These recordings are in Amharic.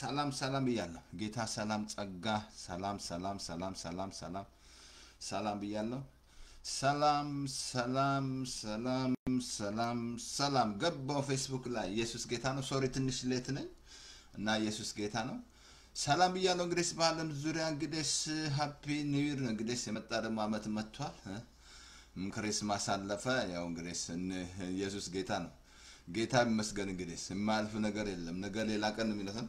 ሰላም ሰላም ብያለሁ ጌታ ሰላም ጸጋ ሰላም ሰላም ሰላም ሰላም ሰላም ሰላም ብያለሁ ሰላም ሰላም ሰላም ሰላም ሰላም ገባው ፌስቡክ ላይ ኢየሱስ ጌታ ነው ሶሪ ትንሽ ሌት ነኝ እና ኢየሱስ ጌታ ነው ሰላም ብያለሁ እንግዲህ በዓለም ዙሪያ እንግዲህ ሃፒ ኒው ይር እንግዲህ የመጣ ደግሞ አመት መጥቷል ክሪስማስ አለፈ ያው እንግዲህ ኢየሱስ ጌታ ነው ጌታ ይመስገን እንግዲህ የማልፍ ነገር የለም ነገር ሌላ ቀን ነው የሚለው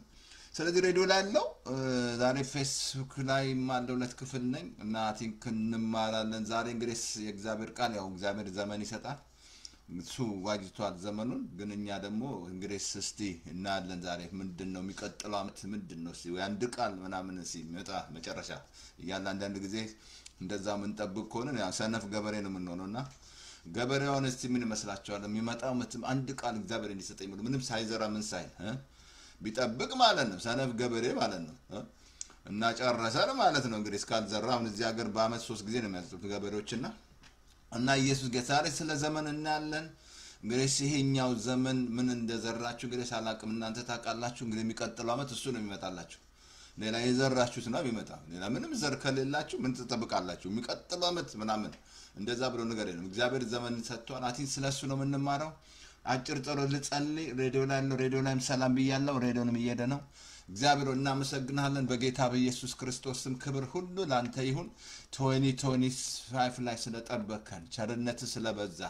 ስለዚህ ሬዲዮ ላይ ነው ዛሬ ፌስቡክ ላይ ማለው ለት ክፍል ነኝ እና ቲንክ እንማራለን ዛሬ እንግዲህ የእግዚአብሔር ቃል ያው እግዚአብሔር ዘመን ይሰጣል እሱ ዋጅቷል ዘመኑን ግን እኛ ደግሞ እንግዲህ እስቲ እናለን ዛሬ ምንድነው የሚቀጥለው አመት ምንድነው እስቲ አንድ ቃል ምናምን ሲመጣ መጨረሻ ይያል አንድ ጊዜ እንደዛ ምን ጠብቅ ሆነ ያ ሰነፍ ገበሬ ነው የምንሆነውና ገበሬውን እስቲ ምን መስላችኋል የሚመጣው አመት አንድ ቃል እግዚአብሔር እንዲሰጠኝ ምንም ሳይዘራ ምን ሳይል ቢጠብቅ ማለት ነው ሰነፍ ገበሬ ማለት ነው እና ጨረሰን ማለት ነው እንግዲህ እስካል ዘራውን እዚህ ሀገር በአመት 3 ጊዜ ነው የሚያስጡት ገበሬዎችና እና ኢየሱስ ጌታሪ ስለ ዘመን እናያለን እንግዲህ ይሄኛው ዘመን ምን እንደዘራችሁ እንግዲህ ሳላቅም እናንተ ታውቃላችሁ እንግዲህ የሚቀጥለው አመት እሱ ነው የሚመጣላችሁ ሌላ የዘራችሁት ነው የሚመጣው ሌላ ምንም ዘር ከሌላችሁ ምን ተጠብቃላችሁ የሚቀጥለው አመት ምናምን እንደዛ ብሎ ነገር የለም እግዚአብሔር ዘመን ሰጥቷል አቲን ስለሱ ነው የምንማረው አጭር ጸሎት ልጸልይ ሬዲዮ ላይም ሰላም ብያለሁ ሬዲዮንም እየሄደ ነው እግዚአብሔር እናመሰግናለን በጌታ በኢየሱስ ክርስቶስ ስም ክብር ሁሉ ላንተ ይሁን 2025 ላይ ስለጠበከን ቸርነት ስለበዛ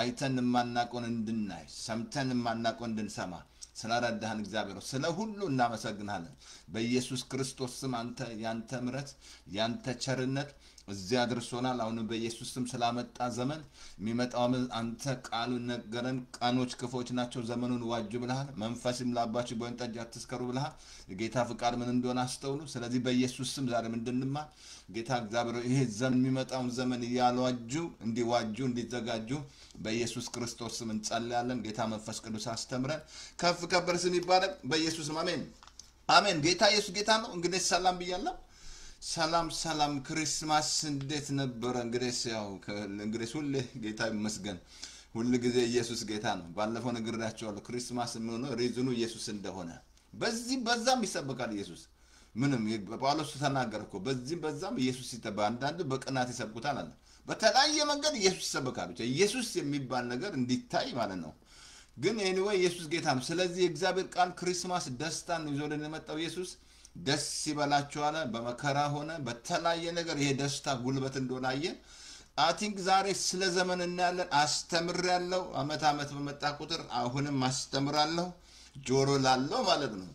አይተን ማናቆን እንድናይ ሰምተን ማናቆን እንድንሰማ ስላረዳህን እግዚአብሔር ስለ ሁሉ እናመሰግናለን በኢየሱስ ክርስቶስ ስም አንተ ያንተ ምሕረት ያንተ ቸርነት እዚያ ድርሶናል አሁን በኢየሱስ ስም ስላመጣ ዘመን የሚመጣው አንተ ቃሉ ነገረን ቃኖች ክፎች ናቸው ዘመኑን ዋጁ ብለሃል መንፈስም ላባችሁ በእንጠጅ አትስከሩ ብለሃል ጌታ ፍቃድ ምን እንደሆነ አስተውሉ ስለዚህ በኢየሱስ ስም ዛሬ ምንድንማ ጌታ እግዚአብሔር ይሄ ዘመን የሚመጣው ዘመን ያልዋጁ እንዲዋጁ እንዲዘጋጁ በኢየሱስ ክርስቶስ ስም እንጸልያለን ጌታ መንፈስ ቅዱስ አስተምረን ከፍ ከበር ስም ይባረክ በኢየሱስ አሜን አሜን ጌታ ኢየሱስ ጌታ ነው እንግዲህ ሰላም ብያለሁ ሰላም ሰላም ክሪስማስ እንዴት ነበር እንግዲህ ያው እንግዲህ ሁሉ ጌታ ይመስገን ሁሉ ጊዜ ኢየሱስ ጌታ ነው ባለፈው ነግራችኋለሁ ክሪስማስ ምን ነው ሪዝኑ ኢየሱስ እንደሆነ በዛም ይሰበካል ኢየሱስ ምንም ጳውሎስ ተናገርኩ በዛም ኢየሱስ ይተባ አንዳንዱ በቅናት ይሰብኩታል አለ በተለያየ መንገድ ኢየሱስ ይሰበካል ኢየሱስ የሚባል ነገር እንዲታይ ማለት ነው ግን anyway ኢየሱስ ጌታ ነው ስለዚህ የእግዚአብሔር ቃል ክሪስማስ ደስታን ይዞልን የመጣው ኢየሱስ ደስ ይበላችሁ አለ በመከራ ሆነ በተለያየ ነገር ይሄ ደስታ ጉልበት እንደሆነ አየን I think ዛሬ ስለ ዘመን እናያለን አስተምራለሁ አመት በመጣ ቁጥር አሁንም አስተምራለሁ ጆሮ ላለው ማለት ነው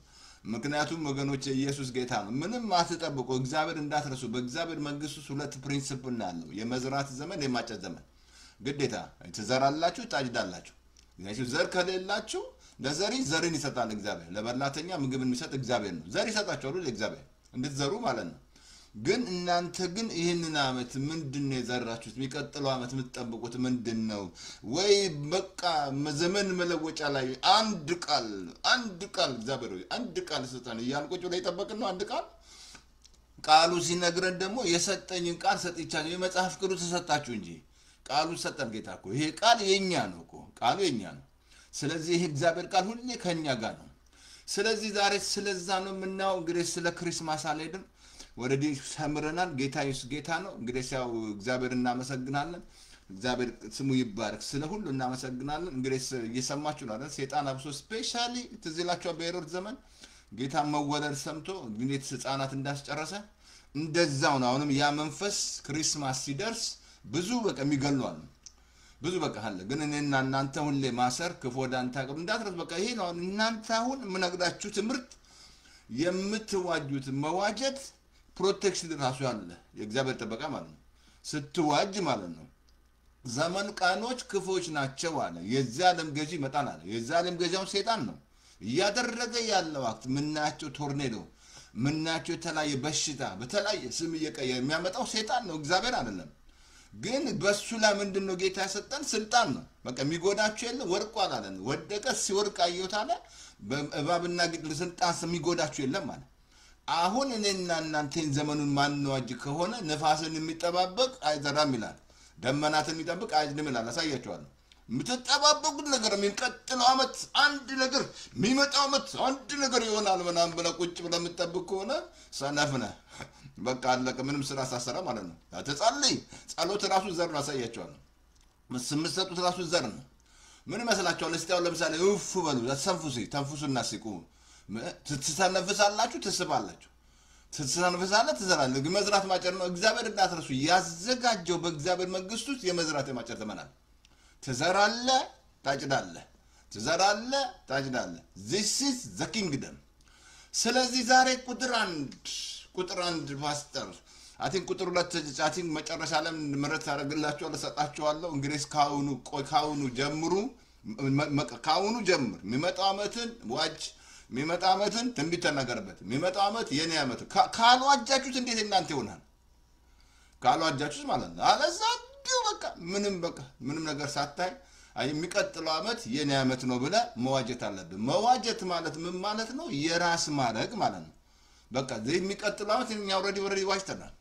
ምክንያቱም ወገኖች ኢየሱስ ጌታ ነው ምንም አትጠብቁ እግዚአብሔር እንዳትረሱ በእግዚአብሔር መንግስት ውስጥ ሁለት ፕሪንሲፕል ነው የመዝራት ዘመን የማጨድ ዘመን ግዴታ ትዘራላችሁ ታጭዳላችሁ ኢየሱስ ዘር ከሌላችሁ ለዘሪ ዘርን ይሰጣል እግዚአብሔር ለበላተኛ ምግብን የሚሰጥ እግዚአብሔር ነው ዘር ይሰጣችኋል ለእግዚአብሔር እንድትዘሩ ማለት ነው ግን እናንተ ግን ይሄንን አመት ምንድነው የዘራችሁት የሚቀጥለው አመት የምትጠብቁት ምንድነው ወይ በቃ ዘመን መለወጫ ላይ አንድ ቃል እግዚአብሔር አንድ ቃል ሰጣን ይያልቆጭ ላይ ተጠበቅን ነው አንድ ቃሉ ሲነግረን ደግሞ የሰጠኝን ቃል ሰጥቻለሁ የመጽሐፍ ቅዱስ ተሰጣችሁ እንጂ ቃሉ ሰጠን ጌታኮ ይሄ ቃል የኛ ነውኮ ቃሉ የኛ ነው ስለዚህ ይሄ እግዚአብሔር ቃል ሁሌ ከኛ ጋር ነው ስለዚህ ዛሬ ስለዛ ነው የምናው እንግዲህ ስለ ክሪስማስ አለይደም ወረዲ ሰምረናል ጌታ ኢየሱስ ጌታ ነው እንግዲህ ያው እግዚአብሔር እናመሰግናለን እግዚአብሔር ስሙ ይባረክ ስለ ሁሉ እናመሰግናለን እንግዲህ እየሰማችሁ ነው አይደል ሰይጣን አብሶ ስፔሻሊ ትዝላችሁ በሄሮድ ዘመን ጌታ መወለድ ሰምቶ እንግዲህ ህፃናት እንዳስጨረሰ እንደዛው ነው አሁንም ያ መንፈስ ክሪስማስ ሲደርስ ብዙ በቃ የሚገሉአል ብዙ በቃ አለ ግን እኔና እናንተ ሁሌ ማሰር ከፎዳንታ ጋር እንዳትረስ በቃ ይሄ ነው እናንተ አሁን ምንነግራችሁ ትምርት የምትዋጁት መዋጀት ፕሮቴክሽን ራሱ ያለ የእግዚአብሔር ተበቃ ማለት ነው ስትዋጅ ማለት ነው ዘመን ቃኖች ክፎች ናቸው አለ የዛለም ገዢ መጣን አለ የዛለም ገዢው ሰይጣን ነው ያደረገ ያለው አክት ምናቸው ቶርኔዶ ምናቸው ተላየ በሽታ በተላየ ስም እየቀየረ የሚያመጣው ሰይጣን ነው እግዚአብሔር አይደለም ግን በሱ ላይ ምንድነው ጌታ ያሰጠን ስልጣን ነው በቃ የሚጎዳችሁ የለ ወርቋል አለ ወደቀ ሲወርቅ አየውታለ በእባብና ግድል ስልጣን የሚጎዳችሁ የለም ማለት አሁን እኔና እናንተን ዘመኑን ማንዋጅ ከሆነ ነፋስን የሚጠባበቅ አይዘራም ይላል ደመናትን የሚጠብቅ አይዝንም ይላል አሳያችኋለሁ የምትጠባበቁት ነገር የሚቀጥለው አመት አንድ ነገር የሚመጣው አመት አንድ ነገር ይሆናል ምናምን ብለህ ቁጭ ብለህ የምትጠብቅ ከሆነ ሰነፍ ነህ። በቃ አለቀ። ምንም ስራ ሳሰራ ማለት ነው። ተጸልይ። ጸሎት ራሱ ዘር ነው። አሳያቸዋለሁ። የምትሰጡት ራሱ ዘር ነው። ምን ይመስላችኋል? እስቲ አሁን ለምሳሌ እፍ በሉ ተንፍሱና ሲቁ ትተነፍሳላችሁ፣ ትስባላችሁ። ትተነፍሳለህ፣ ትዘራለህ። መዝራት ማጨር ነው። እግዚአብሔር እንዳትረሱ ያዘጋጀው በእግዚአብሔር መንግስት ውስጥ የመዝራት የማጨር ዘመናል። ትዘራለህ፣ ታጭዳለህ። ትዘራለህ፣ ታጭዳለህ። this is the kingdom። ስለዚህ ዛሬ ቁጥር አንድ ፓስተር አቲን ቁጥር 2 አቲን መጨረሻ ላይ ምረት አደርግላችኋለሁ፣ ሰጣችኋለሁ። እንግዲህ ካሁኑ ጀምሩ። ካሁኑ ጀምር። የሚመጣው አመትን ዋጅ። የሚመጣው አመትን ትንቢት ተናገርበት። የሚመጣው አመት የኔ አመት ካልዋጃችሁት እንዴት እናንተ ይሆናል? ካልዋጃችሁት ማለት ነው። አለዛ በቃ ምንም ነገር ሳታይ የሚቀጥለው አመት የኔ አመት ነው ብለ መዋጀት አለብህ። መዋጀት ማለት ምን ማለት ነው? የራስ ማረግ ማለት ነው። በቃ የሚቀጥለው አመት እኛ ኦሬዲ ዋጅተናል።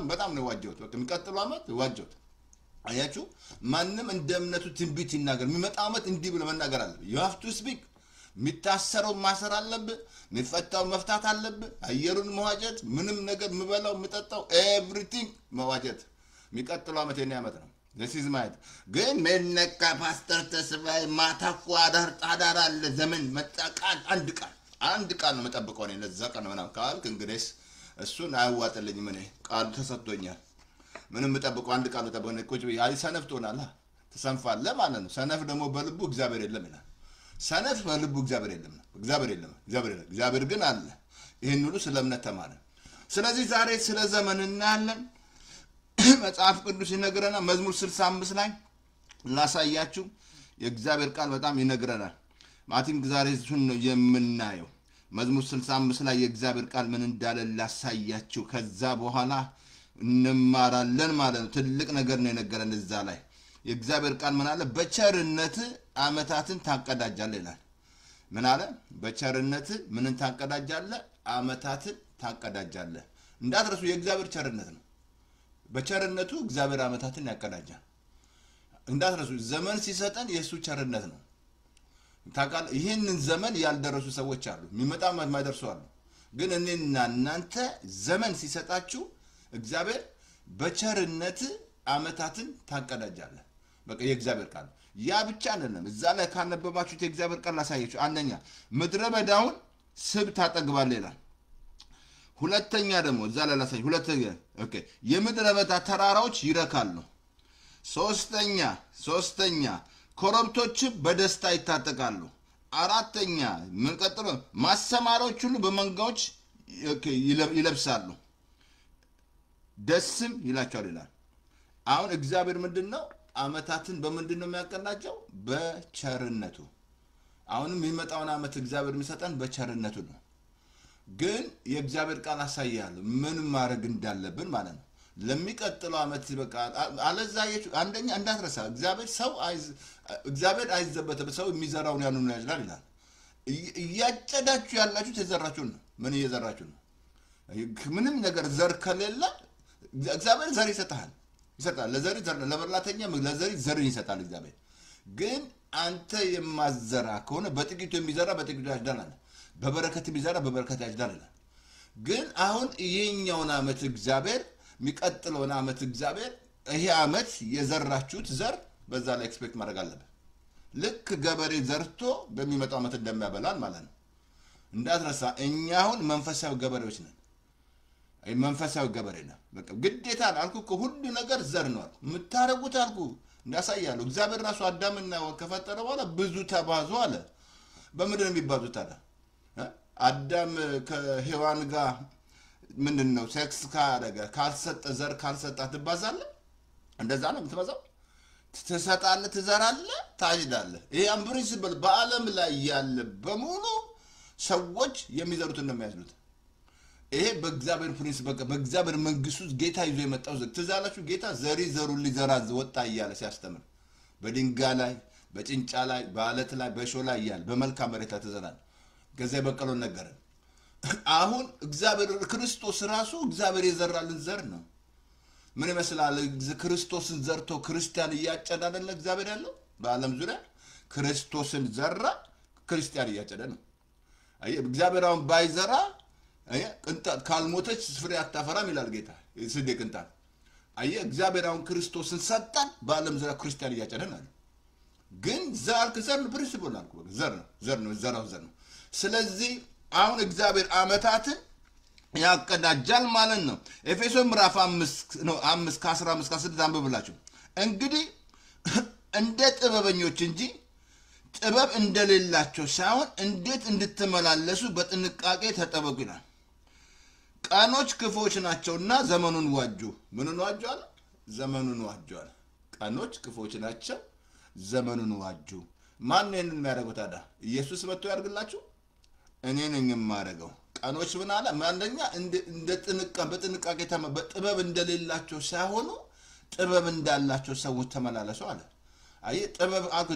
በጣም ነው ዋጀሁት። በቃ የሚቀጥለው አመት ዋጀሁት። አያችሁ፣ ማንም እንደ እምነቱ ትንቢት ይናገር። የሚመጣው አመት እንዲህ ብለ መናገር አለብህ። you have to speak። የሚታሰረው ማሰር አለብህ። የሚፈታው መፍታት አለብህ። አየሩን መዋጀት፣ ምንም ነገር የምበላው የምጠጣው ኤቭሪቲንግ መዋጀት። የሚቀጥለው አመት የኔ አመት ነው። this is my ግን መነካ ፓስተር ተስፋዬ ማታኩ አዳር አለ ዘመን መጣቃል አንድ ቃል ነው መጠብቀው ነው። ለዛ ቀን ምናምን ካልክ እንግዲህ እሱን አያዋጥልኝም። እኔ ቃል ተሰጥቶኛል። ምንም መጠብቀው አንድ ቃል ተጠብቀው ነው። ቁጭ አይ ሰነፍ ትሆናለህ፣ ትሰንፋለህ ማለት ነው። ሰነፍ ደግሞ በልቡ እግዚአብሔር የለም ይላል። ሰነፍ በልቡ እግዚአብሔር የለም። እግዚአብሔር ግን አለ። ይሄን ሁሉ ስለ እምነት ተማረ። ስለዚህ ዛሬ ስለ ዘመን እናያለን። መጽሐፍ ቅዱስ ይነግረናል። መዝሙር 65 ላይ ላሳያችሁ። የእግዚአብሔር ቃል በጣም ይነግረናል። ማቲንግ ዛሬ እሱን ነው የምናየው። መዝሙር 65 ላይ የእግዚአብሔር ቃል ምን እንዳለ ላሳያችሁ። ከዛ በኋላ እንማራለን ማለት ነው። ትልቅ ነገር ነው የነገረን እዛ ላይ። የእግዚአብሔር ቃል ምን አለ? በቸርነት አመታትን ታቀዳጃለህ ይላል። ምን አለ? በቸርነት ምንን ታቀዳጃለህ? አመታትን ታቀዳጃለህ። እንዳትረሱ የእግዚአብሔር ቸርነት ነው። በቸርነቱ እግዚአብሔር አመታትን ያቀዳጃል። እንዳትረሱ ዘመን ሲሰጠን የሱ ቸርነት ነው። ታቃል ይሄንን ዘመን ያልደረሱ ሰዎች አሉ። የሚመጣ ማይደርሱ አሉ። ግን እኔና እናንተ ዘመን ሲሰጣችሁ እግዚአብሔር በቸርነት አመታትን ታቀዳጃለህ። በቃ የእግዚአብሔር ቃል ያ ብቻ አይደለም። እዛ ላይ ካነበባችሁት የእግዚአብሔር ቃል ላሳያችሁ። አንደኛ ምድረ በዳውን ስብ ታጠግባለህ ይላል። ሁለተኛ ደግሞ እዛ ላይ ላሳያችሁ። ሁለተኛ ኦኬ የምድረ በዳ ተራራዎች ይረካሉ። ሶስተኛ ኮረብቶች በደስታ ይታጠቃሉ። አራተኛ ምን ቀጥሎ? ማሰማሪያዎች ሁሉ በመንጋዎች ይለብሳሉ፣ ደስም ይላቸዋል ይላል። አሁን እግዚአብሔር ምንድነው አመታትን በምንድነው የሚያቀናጀው? በቸርነቱ። አሁንም የሚመጣውን አመት እግዚአብሔር የሚሰጠን በቸርነቱ ነው። ግን የእግዚአብሔር ቃል አሳያለሁ ምን ማድረግ እንዳለብን ማለት ነው። ለሚቀጥለው አመት በቃ አለዛየች አንደኛ እንዳትረሳ እግዚአብሔር አይዘበተም። ሰው የሚዘራውን ያንኑ ያጭዳል ይላል። እያጨዳችሁ ያላችሁ ተዘራችሁ ነው። ምን እየዘራችሁ ነው? ምንም ነገር ዘር ከሌለ እግዚአብሔር ዘር ይሰጣል። ለበላተኛ ለዘሪ ዘር ይሰጣል እግዚአብሔር። ግን አንተ የማዘራ ከሆነ በጥቂቱ የሚዘራ በጥቂቱ ያጭዳል፣ በበረከት የሚዘራ በበረከት ያጭዳል ይላል። ግን አሁን ይሄኛውን አመት እግዚአብሔር የሚቀጥለውን አመት እግዚአብሔር ይሄ አመት የዘራችሁት ዘር በዛ ላይ ኤክስፔክት ማድረግ አለበት። ልክ ገበሬ ዘርቶ በሚመጣው አመት እንደሚያበላል ማለት ነው። እንዳትረሳ እኛ አሁን መንፈሳዊ ገበሬዎች ነን። መንፈሳዊ ገበሬ ነን። በቃ ግዴታ አልኩ ሁሉ ነገር ዘር ነው የምታረጉት አልኩ። እንዳሳያለሁ እግዚአብሔር ራሱ አዳምና ሔዋን ከፈጠረ በኋላ ብዙ ተባዙ አለ። በምድር የሚባዙት አለ። አዳም ከሔዋን ጋር ምንድነው ሴክስ ካደረገ ካልሰጠ ዘር ካልሰጣ ትባዛለህ። እንደዛ ነው የምትባዛው። ትሰጣለህ፣ ትዘራለህ፣ ታጭዳለህ። ይሄ ፕሪንሲፕል በአለም ላይ ያለ በሙሉ ሰዎች የሚዘሩትን ነው የሚያጭዱት። ይሄ በእግዚአብሔር ፕሪንሲፕል በእግዚአብሔር መንግስት ውስጥ ጌታ ይዞ የመጣው ትዛላችሁ። ጌታ ዘሪ ዘሩን ሊዘራ ወጣ እያለ ሲያስተምር በድንጋይ ላይ በጭንጫ ላይ በአለት ላይ በሾህ ላይ እያለ በመልካም መሬት ተዘራል። ከዛ በቀለው ነገረን። አሁን እግዚአብሔር ክርስቶስ ራሱ እግዚአብሔር የዘራልን ዘር ነው። ምን ይመስላል? ክርስቶስን ዘርቶ ክርስቲያን እያጨደ አይደለ እግዚአብሔር ያለው? በዓለም ዙሪያ ክርስቶስን ዘራ ክርስቲያን እያጨደ ነው እግዚአብሔር አሁን ባይዘራ ቅንጣት ካልሞተች ፍሬ አታፈራም ይላል ጌታ ስንዴ ቅንጣት እግዚአብሔር አሁን ክርስቶስን ሰጣን በዓለም ዙሪያ ክርስቲያን እያጨደን አለ ግን ዘር ፕሪንሲፕል አልኩ ዘር ነው ስለዚህ አሁን እግዚአብሔር አመታትን ያቀዳጃል ማለት ነው ኤፌሶን ምዕራፍ 5 ነው 5 ከ15 ከ16 አንብብላችሁ እንግዲህ እንደ ጥበበኞች እንጂ ጥበብ እንደሌላቸው ሳይሆን እንዴት እንድትመላለሱ በጥንቃቄ ተጠበቁ ይላል ቀኖች ክፉዎች ናቸውና ዘመኑን ዋጁ ምኑን ዋጁ አለ ዘመኑን ዋጁ አለ ቀኖች ክፉዎች ናቸው ዘመኑን ዋጁ ማን ነው የሚያደርገው ታዲያ ኢየሱስ መጥቶ ያርግላችሁ እኔ ነኝ የማደርገው ቀኖች ምን አለ ማንደኛ እንደ በጥንቃቄ በጥበብ እንደሌላቸው ሳይሆን ጥበብ እንዳላቸው ሰዎች ተመላለሱ አለ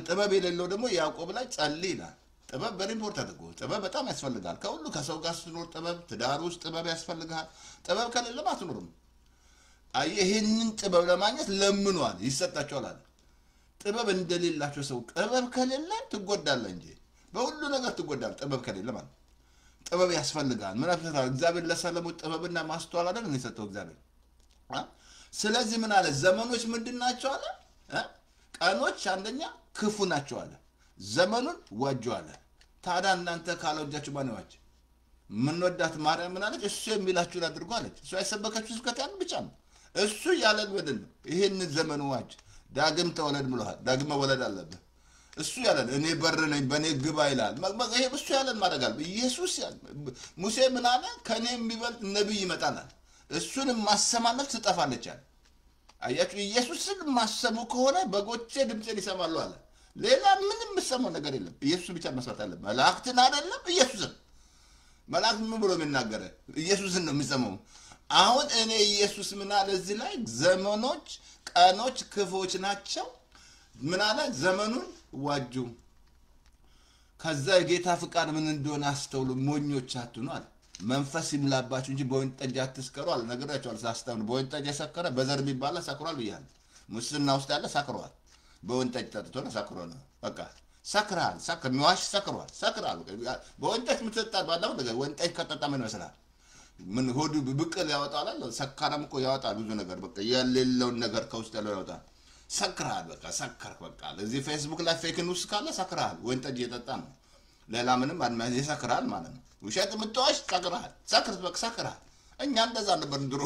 ጥበብ የሌለው ደግሞ ያዕቆብ ላይ ጸልይ ይላል ጥበብ very important ነው ጥበብ በጣም ያስፈልጋል ከሁሉ ከሰው ጋር ስትኖር ጥበብ ትዳር ውስጥ ጥበብ ያስፈልጋል ጥበብ ከሌለ አትኖርም ይሄንን ጥበብ ለማግኘት ለምኗል ይሰጣቸዋል አለ ጥበብ እንደሌላቸው ሰው ጥበብ ከሌለ ትጎዳለህ እንጂ በሁሉ ነገር ትጎዳለህ ጥበብ ከሌለ ማለት ጥበብ ያስፈልጋል ምን አፍተራ እግዚአብሔር ለሰለሞን ጥበብና ማስተዋል አይደል ነው የሰጠው እግዚአብሔር ስለዚህ ምን አለ ዘመኖች ምንድናቸው አለ ቀኖች አንደኛ ክፉ ናቸው አለ ዘመኑን ዋጁ አለ ታዲያ እናንተ ካልወጃችሁ ማን ይዋጅ ምን ወዳት ማርያም ምን አለች እሱ የሚላችሁን አድርጉ አለች እሱ ያሰበከችው ስብከት ያን ብቻ ነው እሱ ያለን ወደን ይሄን ዘመኑ ዋጅ ዳግም ተወለድ ብለዋል ዳግም መወለድ አለበት እሱ ያለን እኔ በር ነኝ በኔ ግባ ይላል ይሄ እሱ ያለን ማድረጋል ኢየሱስ ሙሴ ምን አለ ከኔ የሚበልጥ ነብይ ይመጣል እሱን ማሰማለት ትጠፋለች አለ አያችሁ ኢየሱስን ማሰሙ ከሆነ በጎቼ ድምጽን ይሰማሉ አለ ሌላ ምንም መስማው ነገር የለም ኢየሱስ ብቻ መስማት አለ መላእክትን አይደለም ኢየሱስን መላእክት ምን ብሎ የሚናገረ ኢየሱስን ነው የሚሰማው አሁን እኔ ኢየሱስ ምን አለ እዚህ ላይ ዘመኖች ቀኖች ክፉዎች ናቸው ምን አለ ዘመኑን ዋጁ ከዛ የጌታ ፍቃድ ምን እንደሆነ አስተውሉ ሞኞች አትሁኑ አለ መንፈስ ይምላባችሁ እንጂ በወይን ጠጅ አትስከሩ አለ ነገራችኋል ሳስተምር በወይን ጠጅ የሰከረ በዘር ቢባላ ሰክሯል ብያለሁ ሙስና ውስጥ ያለ ሰክሯል በወይን ጠጅ ጠጥቶ ነው ሰክሯል በቃ ሰክራል ሚዋሽ ሰክሯል በወይን ጠጅ ምትጠጣ ባለው ነገር ወይን ጠጅ ከጠጣ ምን መስላል ምን ሆዱ ብቅል ያወጣል ሰካራም እኮ ያወጣል ብዙ ነገር በቃ የሌለውን ነገር ከውስጥ ያለው ያወጣል ሰክራል በቃ ሰከርክ በቃ ለዚህ ፌስቡክ ላይ ፌክ ኒውስ ካለ ሰክራል ወይን ጠጅ እየጠጣ ነው ሌላ ምንም አድማዝ ይሰክራል ማለት ነው ውሸት ምትዋሽ ሰክራል በቃ ሰክራል እኛ እንደዛ ነበር ድሮ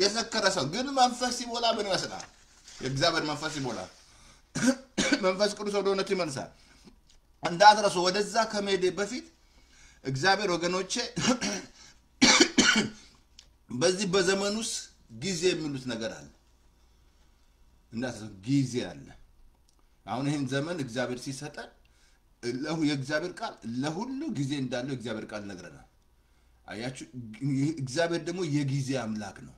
የሰከረ ሰው ግን መንፈስ ይሞላ ምን ይመስላል የእግዚአብሔር መንፈስ ይሞላ መንፈስ ቅዱስ ወደ እውነት ይመልሳል እንዳትረሱ ወደዛ ከመሄድ በፊት እግዚአብሔር ወገኖቼ በዚህ በዘመኑስ ጊዜ የሚሉት ነገር አለ እንዳትረሱ ጊዜ አለ አሁን ይሄን ዘመን እግዚአብሔር ሲሰጠን የእግዚአብሔር ቃል ለሁሉ ጊዜ እንዳለው እግዚአብሔር ቃል ነግረናል አያችሁ እግዚአብሔር ደግሞ የጊዜ አምላክ ነው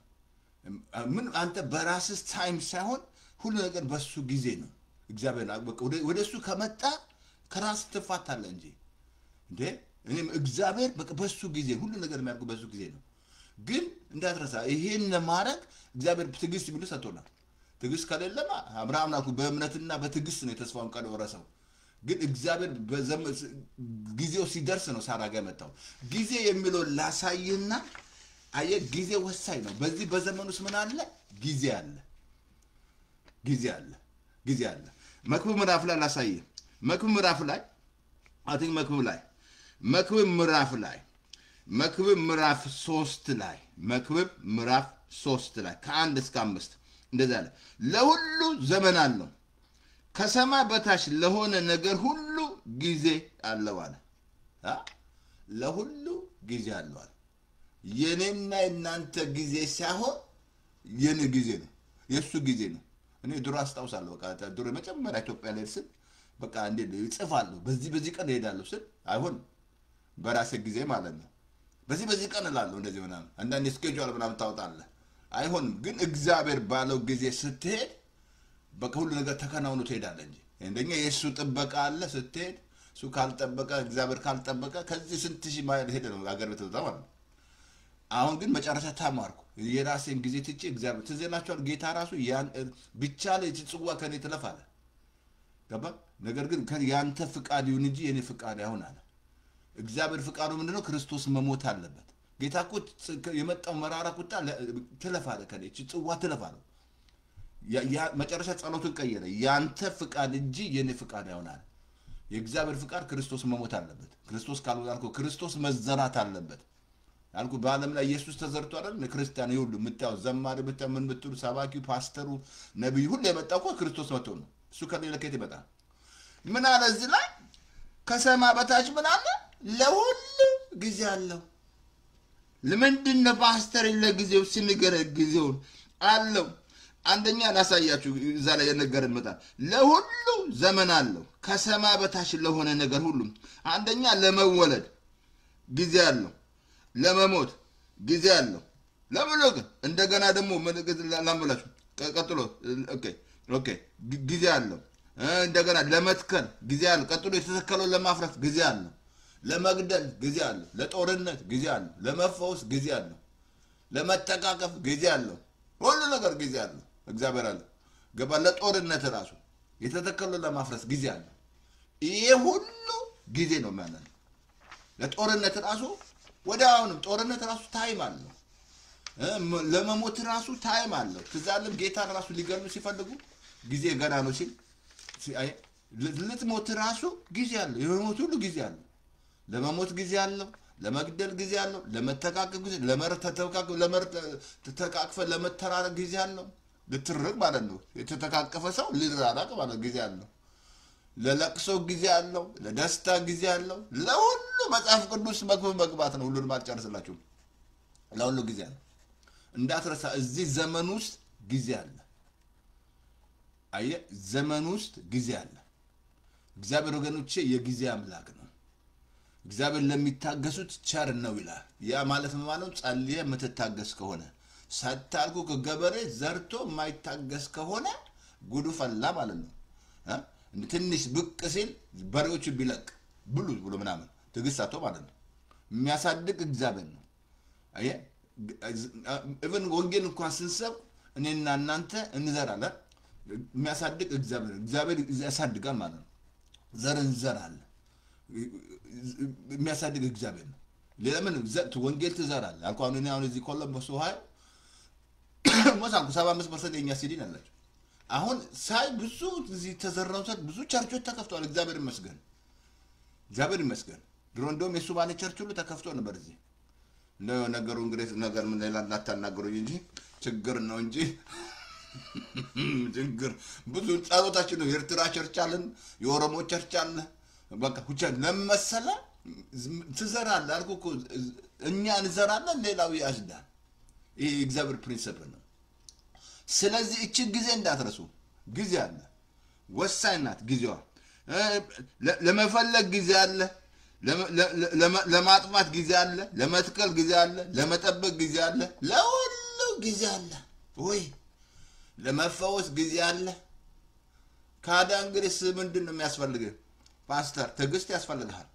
ምን አንተ በራስህ ታይም ሳይሆን ሁሉ ነገር በሱ ጊዜ ነው እግዚአብሔር ወደሱ ከመጣ ከራስ ትፋታለህ እንጂ እኔም እግዚአብሔር በሱ ጊዜ ሁሉ ነገር የሚያደርገው በሱ ጊዜ ነው ግን እንዳትረሳ ይሄን ለማድረግ እግዚአብሔር ትግስት ቢሉ ሰጥቶናል ትግስት ከሌለማ አብርሃም ናኩ በእምነትና በትግስት ነው የተስፋውን ቃል ወረሰው ግን እግዚአብሔር ጊዜው ሲደርስ ነው ሳራ ጋር መጣው ጊዜ የሚለው ላሳይና ጊዜ ወሳኝ ነው በዚህ በዘመኑስ ምን አለ ጊዜ አለ መክብብ ምዕራፍ ላይ ላሳይ መክብብ ምዕራፍ ላይ መክብብ ምዕራፍ 3 ላይ መክብብ ምዕራፍ 3 ላይ ከ1 እስከ 5 እንደዛ አለ ለሁሉ ዘመን አለው ከሰማይ በታች ለሆነ ነገር ሁሉ ጊዜ አለው አለ ለሁሉ ጊዜ አለው አለ የኔና እናንተ ጊዜ ሳይሆን የኔ ጊዜ ነው የሱ ጊዜ ነው እኔ ድሮ አስታውሳለሁ በቃ ድሮ መጨመሪያ ኢትዮጵያ ላይ ስል በቃ እንዴ ይጽፋለሁ በዚህ ቀን ሄዳለሁ ስል አይሆን በራሴ ጊዜ ማለት ነው በዚህ ቀን እላለሁ እንደዚህ ምናምን አንዳንዴ ስኬጁል ምናምን ታውጣለህ አይሆንም ግን እግዚአብሔር ባለው ጊዜ ስትሄድ በሁሉ ነገር ተከናውኖ ትሄዳለህ እንጂ እንደኛ የሱ ጥበቃ አለ ስትሄድ ሱ ካልጠበቀ እግዚአብሔር ካልጠበቀ ከዚህ ስንት ሺህ ማይል ሄደ ነው አገር ቤት ተዛው አሁን ግን መጨረሻ ታማርኩ የራሴን ጊዜ ትቼ እግዚአብሔር ትዘላችኋል ጌታ ራሱ ያን ብቻ ላይ ጽዋ ከኔ ተለፋለ ገባ ነገር ግን ያንተ ፍቃድ ይሁን እንጂ የኔ ፍቃድ አይሆን አለ እግዚአብሔር ፍቃዱ ምንድነው ክርስቶስ መሞት አለበት ጌታ እኮ የመጣው መራራ ቁጣ ተለፋለ ከለች ጽዋ ተለፋለ ያ መጨረሻ ጸሎቱን ቀየረ ያንተ ፍቃድ እንጂ የኔ ፍቃድ አይሆን አለ የእግዚአብሔር ፍቃድ ክርስቶስ መሞት አለበት ክርስቶስ ካልወጣልኩ ክርስቶስ መዘራት አለበት አልኩ በአለም ላይ ኢየሱስ ተዘርቶ አይደል ለክርስቲያን ይሁሉ ምታው ዘማሪ በተምን ምትሉ ሰባኪው ፓስተሩ ነብዩ ሁሉ የመጣው እኮ ክርስቶስ መጥቶ ነው እሱ ከሌለ ከየት ይመጣል ምን አለ እዚህ ላይ ከሰማይ በታች ምን አለ ለሁሉ ጊዜ አለው ለምንድን ነው ፓስተር ለጊዜው ሲነገር ጊዜው አለው አንደኛ ላሳያችሁ እዛ ላይ የነገረን መጣ ለሁሉ ዘመን አለው ከሰማይ በታች ለሆነ ነገር ሁሉ አንደኛ ለመወለድ ጊዜ አለው ለመሞት ጊዜ አለው ለምሎግ እንደገና ደግሞ መልእክት ላምላችሁ ቀጥሎ ኦኬ ጊዜ አለው እንደገና ለመትከል ጊዜ አለው ቀጥሎ የተተከለው ለማፍራት ጊዜ አለው ለመግደል ጊዜ አለው ለጦርነት ጊዜ አለው ለመፈወስ ጊዜ አለው ለመተቃቀፍ ጊዜ አለው ሁሉ ነገር ጊዜ አለው እግዚአብሔር አለ ገባ ለጦርነት ራሱ የተተከለው ለማፍረስ ጊዜ አለው ይሄ ሁሉ ጊዜ ነው ማለት ነው ለጦርነት ራሱ ወዳውንም ጦርነት ራሱ ታይም አለው ለመሞት ራሱ ታይም አለው ትዛለም ጌታ ራሱ ሊገሉ ሲፈልጉ ጊዜ ገና ነው ሲል ለትሞት ራሱ ጊዜ አለው የሞት ሁሉ ጊዜ አለው ለመሞት ጊዜ አለው ለመግደል ጊዜ አለው ለመተቃቀፍ ጊዜ ለመተቃቀፍ ለመተራረቅ ጊዜ አለው ለትርቅ ማለት ነው የተተቃቀፈ ሰው ሊራራቅ ማለት ጊዜ አለው ለለቅሶ ጊዜ አለው ለደስታ ጊዜ አለው ለሁሉ መጽሐፍ ቅዱስ መግባት ነው ሁሉን ማልጨርስላችሁ ለሁሉ ጊዜ አለው እንዳትረሳ እዚህ ዘመን ውስጥ ጊዜ አለ አየ ዘመን ውስጥ ጊዜ አለ እግዚአብሔር ወገኖቼ የጊዜ አምላክ ነው እግዚአብሔር ለሚታገሱት ቸር ነው ይላል ያ ማለት ማለት ጸልየ መተታገስ ከሆነ ሳታልኩ ከገበሬ ዘርቶ ማይታገስ ከሆነ ጉዱ ፈላ ማለት ነው ትንሽ ብቅ ሲል በሬዎቹ ቢለቅ ብሎ ምናምን ትግስታቶ ማለት ነው የሚያሳድግ እግዚአብሔር ነው አየ even ወንጌል እንኳን ስንሰብ እኔና እናንተ እንዘራለን የሚያሳድግ እግዚአብሔር ያሳድጋል ማለት ነው ዘርን ዘራል የሚያሳድግ እግዚአብሔር ነው ለምን ወንጌል ትዘራል አልኳን እኔ አሁን እዚህ ኮሎምቦስ ውሃ ወሳንኩ 75% የኛ ሲዲን አላችሁ አሁን ሳይ ብዙ እዚህ ተዘራው ሰት ብዙ ቸርቾች ተከፍተዋል እግዚአብሔር ይመስገን ድሮ እንደውም የሱ ባለ ቸርች ሁሉ ተከፍቶ ነበር እዚህ ነገሩ እንግዲህ ነገር ምን ላይ ላታናገሩኝ እንጂ ችግር ነው እንጂ ችግር ብዙ ጻሎታችን ነው የኤርትራ ቸርች አለን የኦሮሞ ቸርች አለ በቃ ሁሉ ለምመሰለ ትዘራለህ አልኩ እኛ እንዘራለን ሌላው ያስዳል ይሄ እግዚአብሔር ፕሪንሲፕል ነው ስለዚህ እቺ ጊዜ እንዳትረሱ ጊዜ አለ ወሳኝ ናት ጊዜዋ ለመፈለግ ጊዜ አለ ለማጥፋት ጊዜ አለ ለመትከል ጊዜ አለ ለመጠበቅ ጊዜ አለ ለሁሉ ጊዜ አለ ወይ ለመፈወስ ጊዜ አለ ካዳ እንግዲህ ምንድነው የሚያስፈልገው ፓስተር ትግስት ያስፈልጋል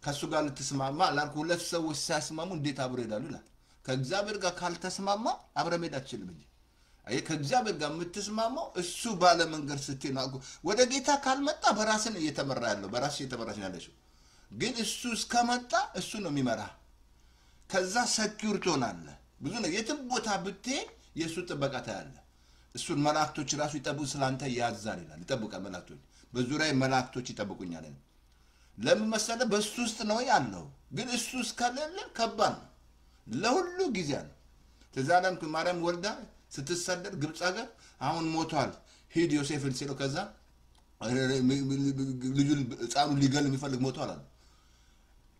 ከሱ ጋር ልትስማማ አላልኩ ሁለት ሰዎች ሲያስማሙ እንዴት አብረው ይላሉ ይላል ከእግዚአብሔር ጋር ካልተስማማ አብረው መሄድ አትችልም እንጂ አይ ከእግዚአብሔር ጋር የምትስማማው እሱ ባለ መንገድ ስትናቁ ወደ ጌታ ካልመጣ በራስን እየተመራ ያለው በራስ እየተመራሽ ያለሽው ግን እሱ እስከመጣ እሱ ነው የሚመራ ከዛ ሰኪዩር ትሆናለህ ብዙ ነው የትም ቦታ ብትሄድ የሱ ጥበቃ ታያለ እሱን መላእክቶች ራሱ ይጠብቁ ስላንተ ያዛል ይላል ይጠብቃል መላእክቶች በዙሪያዬ መላእክቶች ይጠብቁኛል ለምን መሰለ በሱ ውስጥ ነው ያለው ግን እሱ እስከሌለ ከባድ ነው ለሁሉ ጊዜ አለ ተዛለም ማርያም ወልዳ ስትሰደድ ግብጽ ሀገር አሁን ሞቷል ሄድ ዮሴፍን ሲለው ከዛ ልጁን ጻኑ ሊገል የሚፈልግ ሞቷል አለ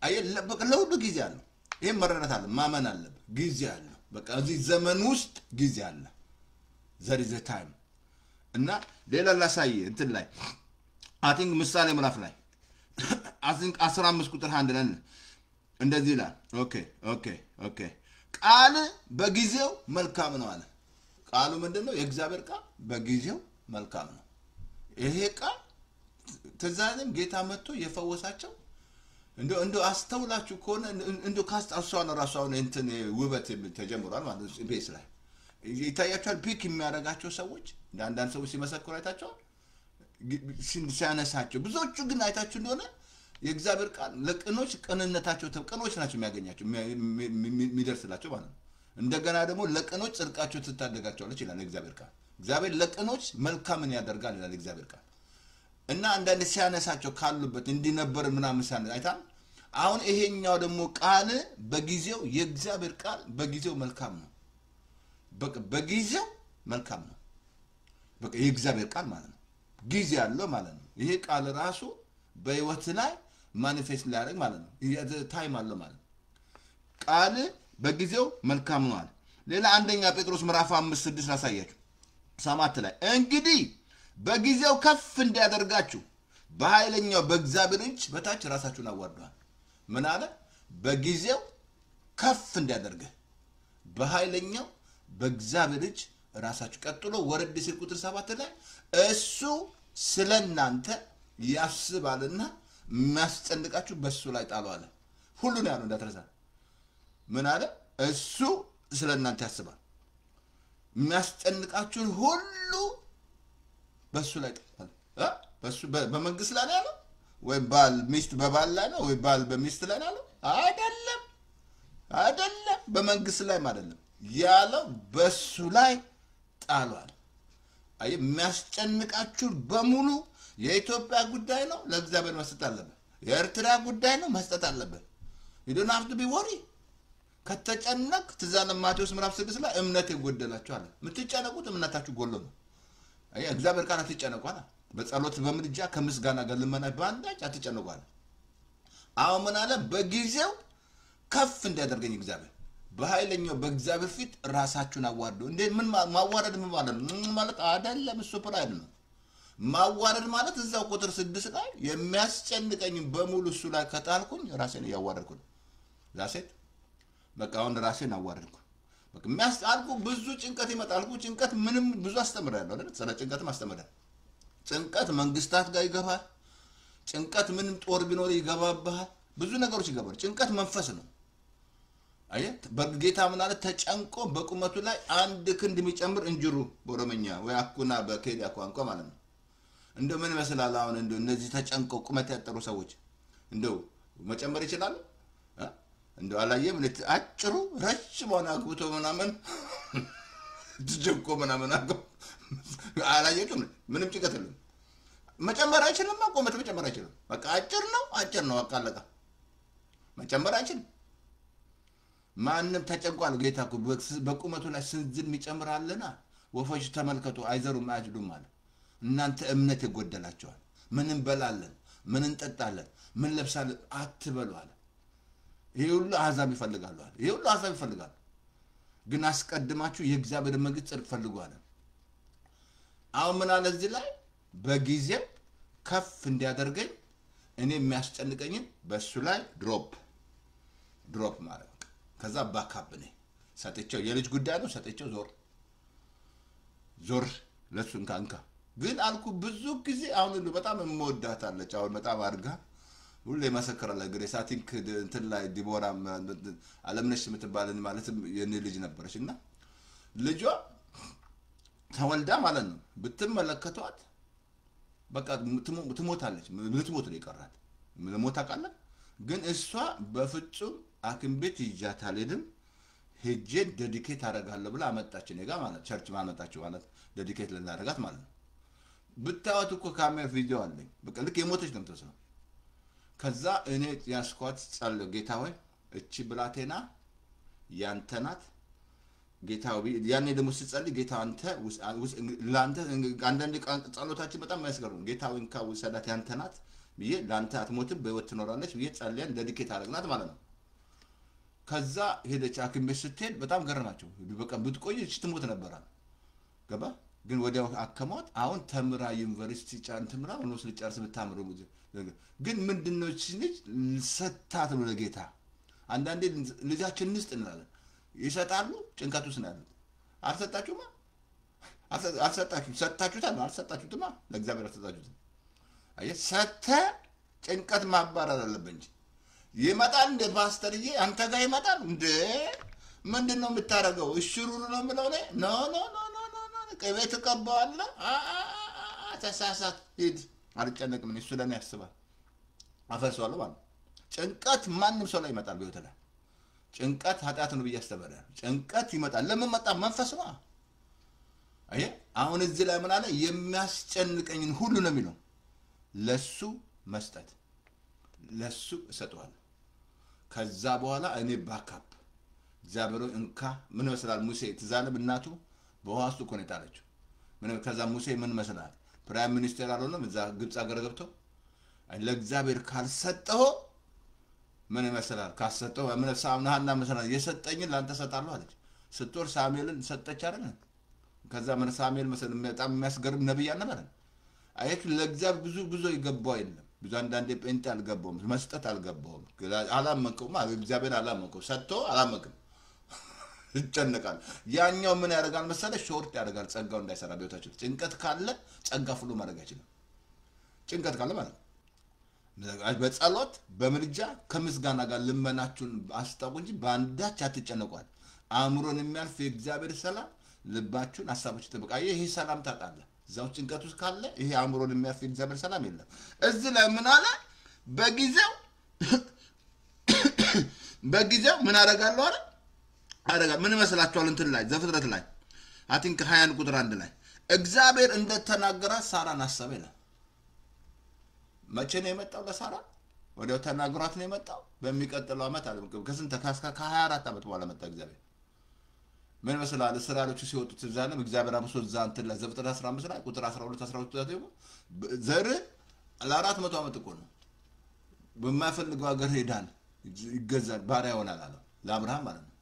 አይ በቃ ለሁሉ ጊዜ አለ ይሄ መረዳት አለ ማመን አለ ጊዜ አለ በቃ እዚህ ዘመን ውስጥ ጊዜ አለ there is a time እና ሌላ ላሳይ እንትን ላይ I think ምሳሌ ምዕራፍ ላይ I think 15 ቁጥር 1 ላይ እንደዚህ ይላል ኦኬ ቃል በጊዜው መልካም ነው አለ ቃሉ ምንድነው የእግዚአብሔር ቃል በጊዜው መልካም ነው ይሄ ቃል ተዛለም ጌታ መጥቶ የፈወሳቸው እንዶ አስተውላችሁ ከሆነ እንዶ ካስታውሳው ራሱ እንትን ውበት ተጀምሯል ማለት ነው ቤስ ላይ ይታያቸዋል ፒክ የሚያረጋቸው ሰዎች አንዳንድ ሰዎች ሲመሰክሩ አይታቸው ሲያነሳቸው ብዙዎቹ ግን አይታችሁ እንደሆነ የእግዚአብሔር ቃል ለቅኖች ቅንነታቸው ቅኖች ናቸው የሚያገኛቸው የሚደርስላቸው ማለት ነው። እንደገና ደግሞ ለቅኖች ጽድቃቸው ትታደጋቸዋለች ይላል እግዚአብሔር ቃል። እግዚአብሔር ለቅኖች መልካምን ያደርጋል ይላል እግዚአብሔር ቃል። እና አንዳንድ ሲያነሳቸው ካሉበት እንዲነበር ምናምን ሲያነሳ አይታል። አሁን ይሄኛው ደግሞ ቃል በጊዜው የእግዚአብሔር ቃል በጊዜው መልካም ነው። በጊዜው መልካም ነው። በቃ የእግዚአብሔር ቃል ማለት ነው ጊዜ ያለው ማለት ነው። ይሄ ቃል ራሱ በህይወት ላይ ማኒፌስት ሊያደርግ ማለት ነው። ታይም አለው ማለት ነው። ቃል በጊዜው መልካም ነው አለ። ሌላ አንደኛ ጴጥሮስ ምዕራፍ 5:6 ላሳያችሁ 7 ላይ እንግዲህ በጊዜው ከፍ እንዲያደርጋችሁ በኃይለኛው በእግዚአብሔር እጅ በታች ራሳችሁን አዋርዷል። ምን አለ? በጊዜው ከፍ እንዲያደርግህ በኃይለኛው በእግዚአብሔር እጅ ራሳችሁ። ቀጥሎ ወረድ ሲል ቁጥር 7 ላይ እሱ ስለናንተ ያስባልና የሚያስጨንቃችሁ በሱ ላይ ጣሉ አለ። ሁሉ ነው ያለው እንዳትረሳ። ምን አለ? እሱ ስለናንተ ያስባል የሚያስጨንቃችሁን ሁሉ በሱ ላይ ጣሉ። በሱ በመንግስት ላይ ያለው ወይ ባል ሚስት በባል ላይ ነው ወይ ባል በሚስት ላይ ነው አይደለም። በመንግስት ላይ አይደለም ያለው በሱ ላይ ጣሏል። አይ የሚያስጨንቃችሁ በሙሉ የኢትዮጵያ ጉዳይ ነው ለእግዚአብሔር መስጠት አለበት። የኤርትራ ጉዳይ ነው መስጠት አለበት። you don't have to be worried። ከተጨነቅ ትዛለ ማቴዎስ ምዕራፍ 6 ላይ እምነት ይጎደላችሁ አለ። የምትጨነቁት እምነታችሁ ጎሎ ነው። አይ እግዚአብሔር ቃል አትጨነቁ አለ። በጸሎት በምልጃ ከምስጋና ጋር ልመና ባንዳች አትጨነቁ አለ። አሁን ምን አለ? በጊዜው ከፍ እንዲያደርገኝ እግዚአብሔር በኃይለኛው በእግዚአብሔር ፊት ራሳችሁን አዋርዱ። እንዴ ምን ማዋረድ ምን ማለት ነው? ማለት አይደለም እሱ ፕራይድ ነው። ማዋረድ ማለት እዛው ቁጥር 6 ላይ የሚያስጨንቀኝ በሙሉ እሱ ላይ ከጣልኩኝ ራሴን ያዋረድኩ ነው። ዛሴት በቃ አሁን ራሴን አዋረድኩ። በቃ የሚያስጣልኩ ብዙ ጭንቀት ይመጣልኩ። ጭንቀት ምንም ብዙ አስተምራለሁ አይደል? ስለ ጭንቀት ማስተምራለሁ። ጭንቀት መንግስታት ጋር ይገባል። ጭንቀት ምንም ጦር ቢኖር ይገባባል። ብዙ ነገሮች ይገባል። ጭንቀት መንፈስ ነው። አየት በጌታ ምን አለ? ተጨንቆ በቁመቱ ላይ አንድ ክንድ የሚጨምር እንጅሩ በኦሮምኛ ወይ አኩና በኬዲያ ቋንቋ ማለት ነው። እንደው ምን መስላል? አሁን እንደው እነዚህ ተጨንቆ ቁመት ያጠሩ ሰዎች እንደው መጨመር ይችላሉ? እንደው አላየም? አጭሩ ረጅም ሆነ አግብቶ ምናምን ትጀንቆ ምናምን አገው አላየቱም? ምንም ጭንቀት የለም። መጨመር አይችልም። ቁመት መጨመር አይችልም። በቃ አጭር ነው በቃ አለቀ። መጨመር አይችልም። ማንም ተጨንቋል። ጌታ እኮ በቁመቱ ላይ ስንዝል የሚጨምራልና ወፎች ተመልከቱ አይዘሩም አያጭዱም አለ። እናንተ እምነት ይጎደላችኋል። ምን እንበላለን፣ ምን እንጠጣለን፣ ምን ለብሳለን አትበሉ አለ። ይሄ ሁሉ አሕዛብ ይፈልጋሉ አለ። ይሄ ሁሉ አሕዛብ ይፈልጋሉ፣ ግን አስቀድማችሁ የእግዚአብሔር መንግስት ጽድቅ ፈልጉ አለ። አሁን ምን አለ እዚህ ላይ? በጊዜው ከፍ እንዲያደርገኝ እኔ የሚያስጨንቀኝን በሱ ላይ ድሮፕ ማለት ከዛ ባካፕ ነኝ ሰጥቼው የልጅ ጉዳይ ነው ሰጥቼው ዞር ለሱን ካንካ ግን አልኩ ብዙ ጊዜ አሁን በጣም የምወዳታለች። አሁን በጣም አድርጋ ሁሌ መሰከራለ ግሬስ አቲንክ እንትን ላይ ዲቦራ አለምነሽ የምትባልን ማለትም የኔ ልጅ ነበረችና ልጇ ተወልዳ ማለት ነው ብትመለከቷት በቃ ትሞታለች። ልትሞት ነው ይቀራል። ሞታ ቃለ ግን እሷ በፍጹም አክም ቤት ይጃታልልም ሄጄ ዴዲኬት አደርጋለሁ ብላ አመጣች ነጋ ማለት ቸርች ማመጣችሁ ማለት ዴዲኬት ለናደርጋት ማለት ነው። ብታወት እኮ ካሜራ ቪዲዮ አለኝ። በቃ ልክ የሞተች ነው ተሰው። ከዛ እኔ ያስኳት ጸልዮ ጌታ ሆይ እቺ ብላቴና ያንተ ናት ጌታው። ያኔ ደግሞ ሲጸልይ ጌታ አንተ ላንተ አንዳንድ ጸሎታችን በጣም ያስገርም። ጌታው እንካ ወሰዳት ያንተ ናት ብዬ ላንተ አትሞትም በህይወት ትኖራለች ብዬ ጸልያን ዴዲኬት አደረግናት ማለት ነው። ከዛ ሄደች አክም ቤት ስትሄድ በጣም ገረማቸው። በቃ ብትቆይ እቺ ትሞት ነበር አለ ገባ። ግን ወዲያው አከማት። አሁን ተምራ ዩኒቨርሲቲ ተምራ ወንስ ልጨርስ ብታምሩ ግን ምንድነው እቺ ልጅ ሰጣት ነው ለጌታ። አንዳንዴ ልጃችን ንስጥ እንላለን ይሰጣሉ ጭንቀት ውስጥ ነው ያሉት። አልሰጣችሁማ አልሰጣችሁትማ ለእግዚአብሔር አልሰጣችሁትም። አየ ሰተ ጭንቀት ማባረር አለበት እንጂ ይመጣል እንደ ፓስተርዬ አንተ ጋር ይመጣል እንደ ምንድነው የምታረገው? እሽሩሩ ነው የምለው ላይ ኖ ቀቤት ተቀባዋለ ተሳሳት ሂድ አልጨነቅም እሱ ለኔ ያስባል አፈርሰዋለሁ ማለት ጭንቀት ማንም ሰው ላይ ይመጣል በህይወት ላይ ጭንቀት ኃጢአት ነው በያስተበረ ጭንቀት ይመጣል ለምን መጣ መንፈስ ነው አየ አሁን እዚህ ላይ ምን አለ የሚያስጨንቀኝን ሁሉ ነው የሚለው ለሱ መስጠት ለሱ እሰጠዋለሁ ከዛ በኋላ እኔ ባካፕ እግዚአብሔር እንካ ምን መስላል ሙሴ ትዛለም እናቱ በዋሱ ኮኔታለችው ምን ከዛ ሙሴ ምን መስላል ፕራይም ሚኒስተር አልሆነም እዛ ግብጽ አገር ገብቶ ለእግዚአብሔር ካልሰጠው ምን መስላል ካሰጠው ምን ሳምናና መስላል የሰጠኝን ላንተ ሰጣለሁ አለች ስትወር ሳሙኤልን ሰጠች አይደል ከዛ ምን ሳሙኤል መስል በጣም የሚያስገርም ነብይ ነበር አየክ ለእግዚአብሔር ብዙ ይገባው አይደለም ብዙ አንዳንዴ ጴንጤ አልገባውም መስጠት አልገባውም አላመንከውም እግዚአብሔር አላመንከው ሰጥቶ አላመንከም ይጨነቃል ያኛው ምን ያደርጋል መሰለህ ሾርት ያደርጋል ጸጋው እንዳይሰራ በህይወታችሁ ጭንቀት ካለ ጸጋ ፍሎ ማድረግ አይችልም ጭንቀት ካለ ማለት በጸሎት በምልጃ ከምስጋና ጋር ልመናችሁን አስታውቁ እንጂ ባንዳች አትጨነቋል አእምሮን የሚያልፍ የእግዚአብሔር ሰላም ልባችሁን ሐሳባችሁን ተበቃየ ይሄ ሰላም ታጣለ ዛው ጭንቀት ውስጥ ካለ ይሄ አእምሮን የሚያልፍ የእግዚአብሔር ሰላም የለም እዚህ ላይ ምን አለ በጊዜው ምን አደርጋለሁ አረጋ ምን መስላችኋል እንትን ላይ ዘፍጥረት ላይ አይ ቲንክ 20 ቁጥር 1 ላይ እግዚአብሔር እንደተናገረ ሳራን አሰበ ይላል መቼ ነው የመጣው ለሳራ ወዲያው ተናግሯት ነው የመጣው በሚቀጥለው አመት አለ ከስንት ከ24 አመት በኋላ መጣ እግዚአብሔር ምን መስላል እስራኤሎቹ ሲወጡ ትዛለም እግዚአብሔር አምሶ ዛንት ላይ ዘፍጥረት 15 ላይ ቁጥር 12 13 ደግሞ ዘር ለ400 አመት እኮ ነው በማይፈልገው ሀገር ሄዳል ይገዛል ባሪያ ይሆናል አለ ለአብርሃም ማለት ነው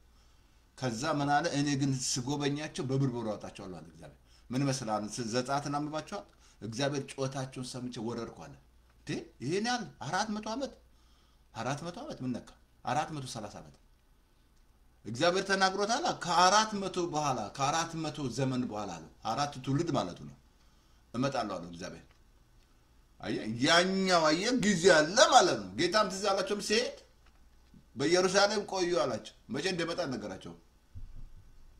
ከዛ ምን አለ እኔ ግን ስጎበኛቸው በብርበሩ አጣቸዋለሁ አለ እግዚአብሔር ምን መስላል ዘጻትን አንብባቸዋል እግዚአብሔር ጮታቸውን ሰምቼ ወረርኩ አለ ይሄን ያህል 400 አመት ምን ነካ 430 አመት እግዚአብሔር ተናግሮታል ከ400 በኋላ ከ400 ዘመን በኋላ ነው 4 ትውልድ ማለት ነው እመጣለሁ አለ እግዚአብሔር አየ ያኛው አየ ጊዜ አለ ማለት ነው ጌታም ትዛላቸውም ሲሄድ በኢየሩሳሌም ቆዩ አላቸው መቼ እንደመጣ ነገራቸው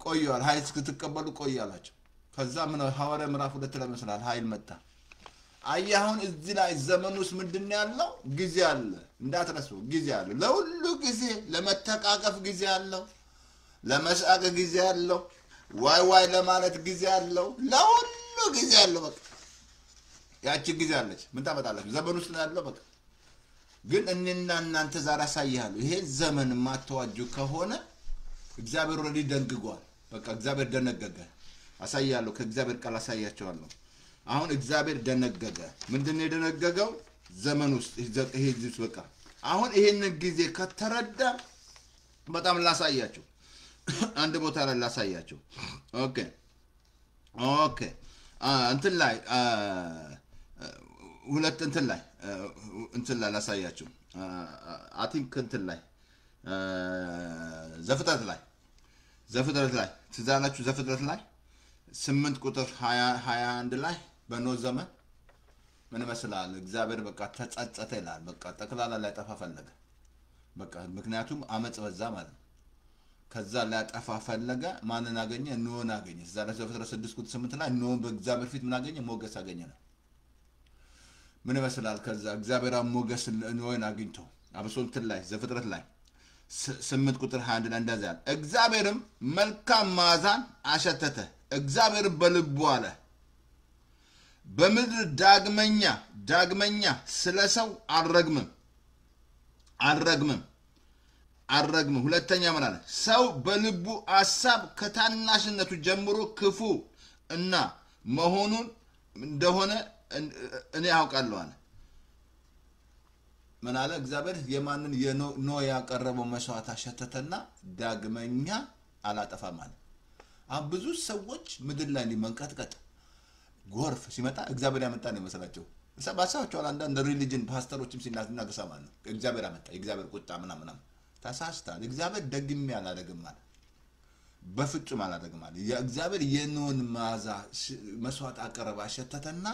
ቆዩአል ኃይል እስክትቀበሉ ቆዩ አላቸው ከዛ ምን ሐዋርያ ምዕራፍ 2 ላይ መስላል ኃይል መጣ አያሁን እዚህ ላይ ዘመኑስ ምንድነው ያለው ጊዜ አለ እንዳትረሱ ጊዜ አለ ለሁሉ ጊዜ ለመተቃቀፍ ጊዜ አለው ለመሳቅ ጊዜ አለው ዋይ ለማለት ጊዜ አለው ለሁሉ ጊዜ አለው በቃ ያቺ ጊዜ አለች ምን ታመጣላችሁ ዘመኑስ ነው ያለው በቃ ግን እነና እናንተ ዛሬ አሳያለሁ ይሄ ዘመን ማተዋጁ ከሆነ እግዚአብሔር ወዲ ደንግጓል በቃ እግዚአብሔር ደነገገ አሳያለሁ ከእግዚአብሔር ቃል አሳያቸዋለሁ አሁን እግዚአብሔር ደነገገ ምንድነው የደነገገው ዘመን ውስጥ ይሄ ዚስ በቃ አሁን ይሄንን ጊዜ ከተረዳ በጣም ላሳያችሁ አንድ ቦታ ላይ ላሳያችሁ ኦኬ እንትን ላይ ሁለት እንትን ላይ ላሳያችሁ አይ ቲንክ እንትን ላይ ዘፍጥረት ላይ ትዛላችሁ ዘፍጥረት ላይ 8 ቁጥር 21 ላይ በኖህ ዘመን ምን መስላል እግዚአብሔር በቃ ተጸጸተ ይላል በቃ ተከላላ ላይ ጠፋ ፈለገ በቃ ምክንያቱም አመጽ በዛ ማለት ከዛ ላይ ጠፋ ፈለገ ማንን አገኘ ኖህን አገኘ ዛሬ ዘፍጥረት 6 ቁጥር 8 ላይ ኖህ በእግዚአብሔር ፊት ምን አገኘ ሞገስ አገኘ ነው ምን መስላል ከዛ እግዚአብሔር ሞገስ ኖህን አግኝቶ አብሶንት ላይ ዘፍጥረት ላይ 8 ቁጥር 21 ላይ እንደዛ እግዚአብሔርም መልካም ማዛን አሸተተ እግዚአብሔር በልቡ አለ በምድር ዳግመኛ ስለሰው አልረግምም ሁለተኛ ማለት ነው ሰው በልቡ ሐሳብ ከታናሽነቱ ጀምሮ ክፉ እና መሆኑን እንደሆነ እኔ አውቃለሁ አለ ምን አለ እግዚአብሔር የማንን የኖህ ያቀረበው መስዋዕት አሸተተና ዳግመኛ አላጠፋም አለ ብዙ ሰዎች ምድር ላይ ሊመንቀጥቀጥ ጎርፍ ሲመጣ እግዚአብሔር ያመጣ ነው መስላቸው ሰባሳቸው አንዳንድ ሪሊጅን ፓስተሮችም ሲናገሩ ማለት እግዚአብሔር ያመጣ እግዚአብሔር ቁጣ ምናምን ተሳስታል እግዚአብሔር ደግም ያላደግም ማለት በፍጹም አላደግም ማለት የእግዚአብሔር የኖህን ማዛ መስዋዕት አቀረበ አሸተተና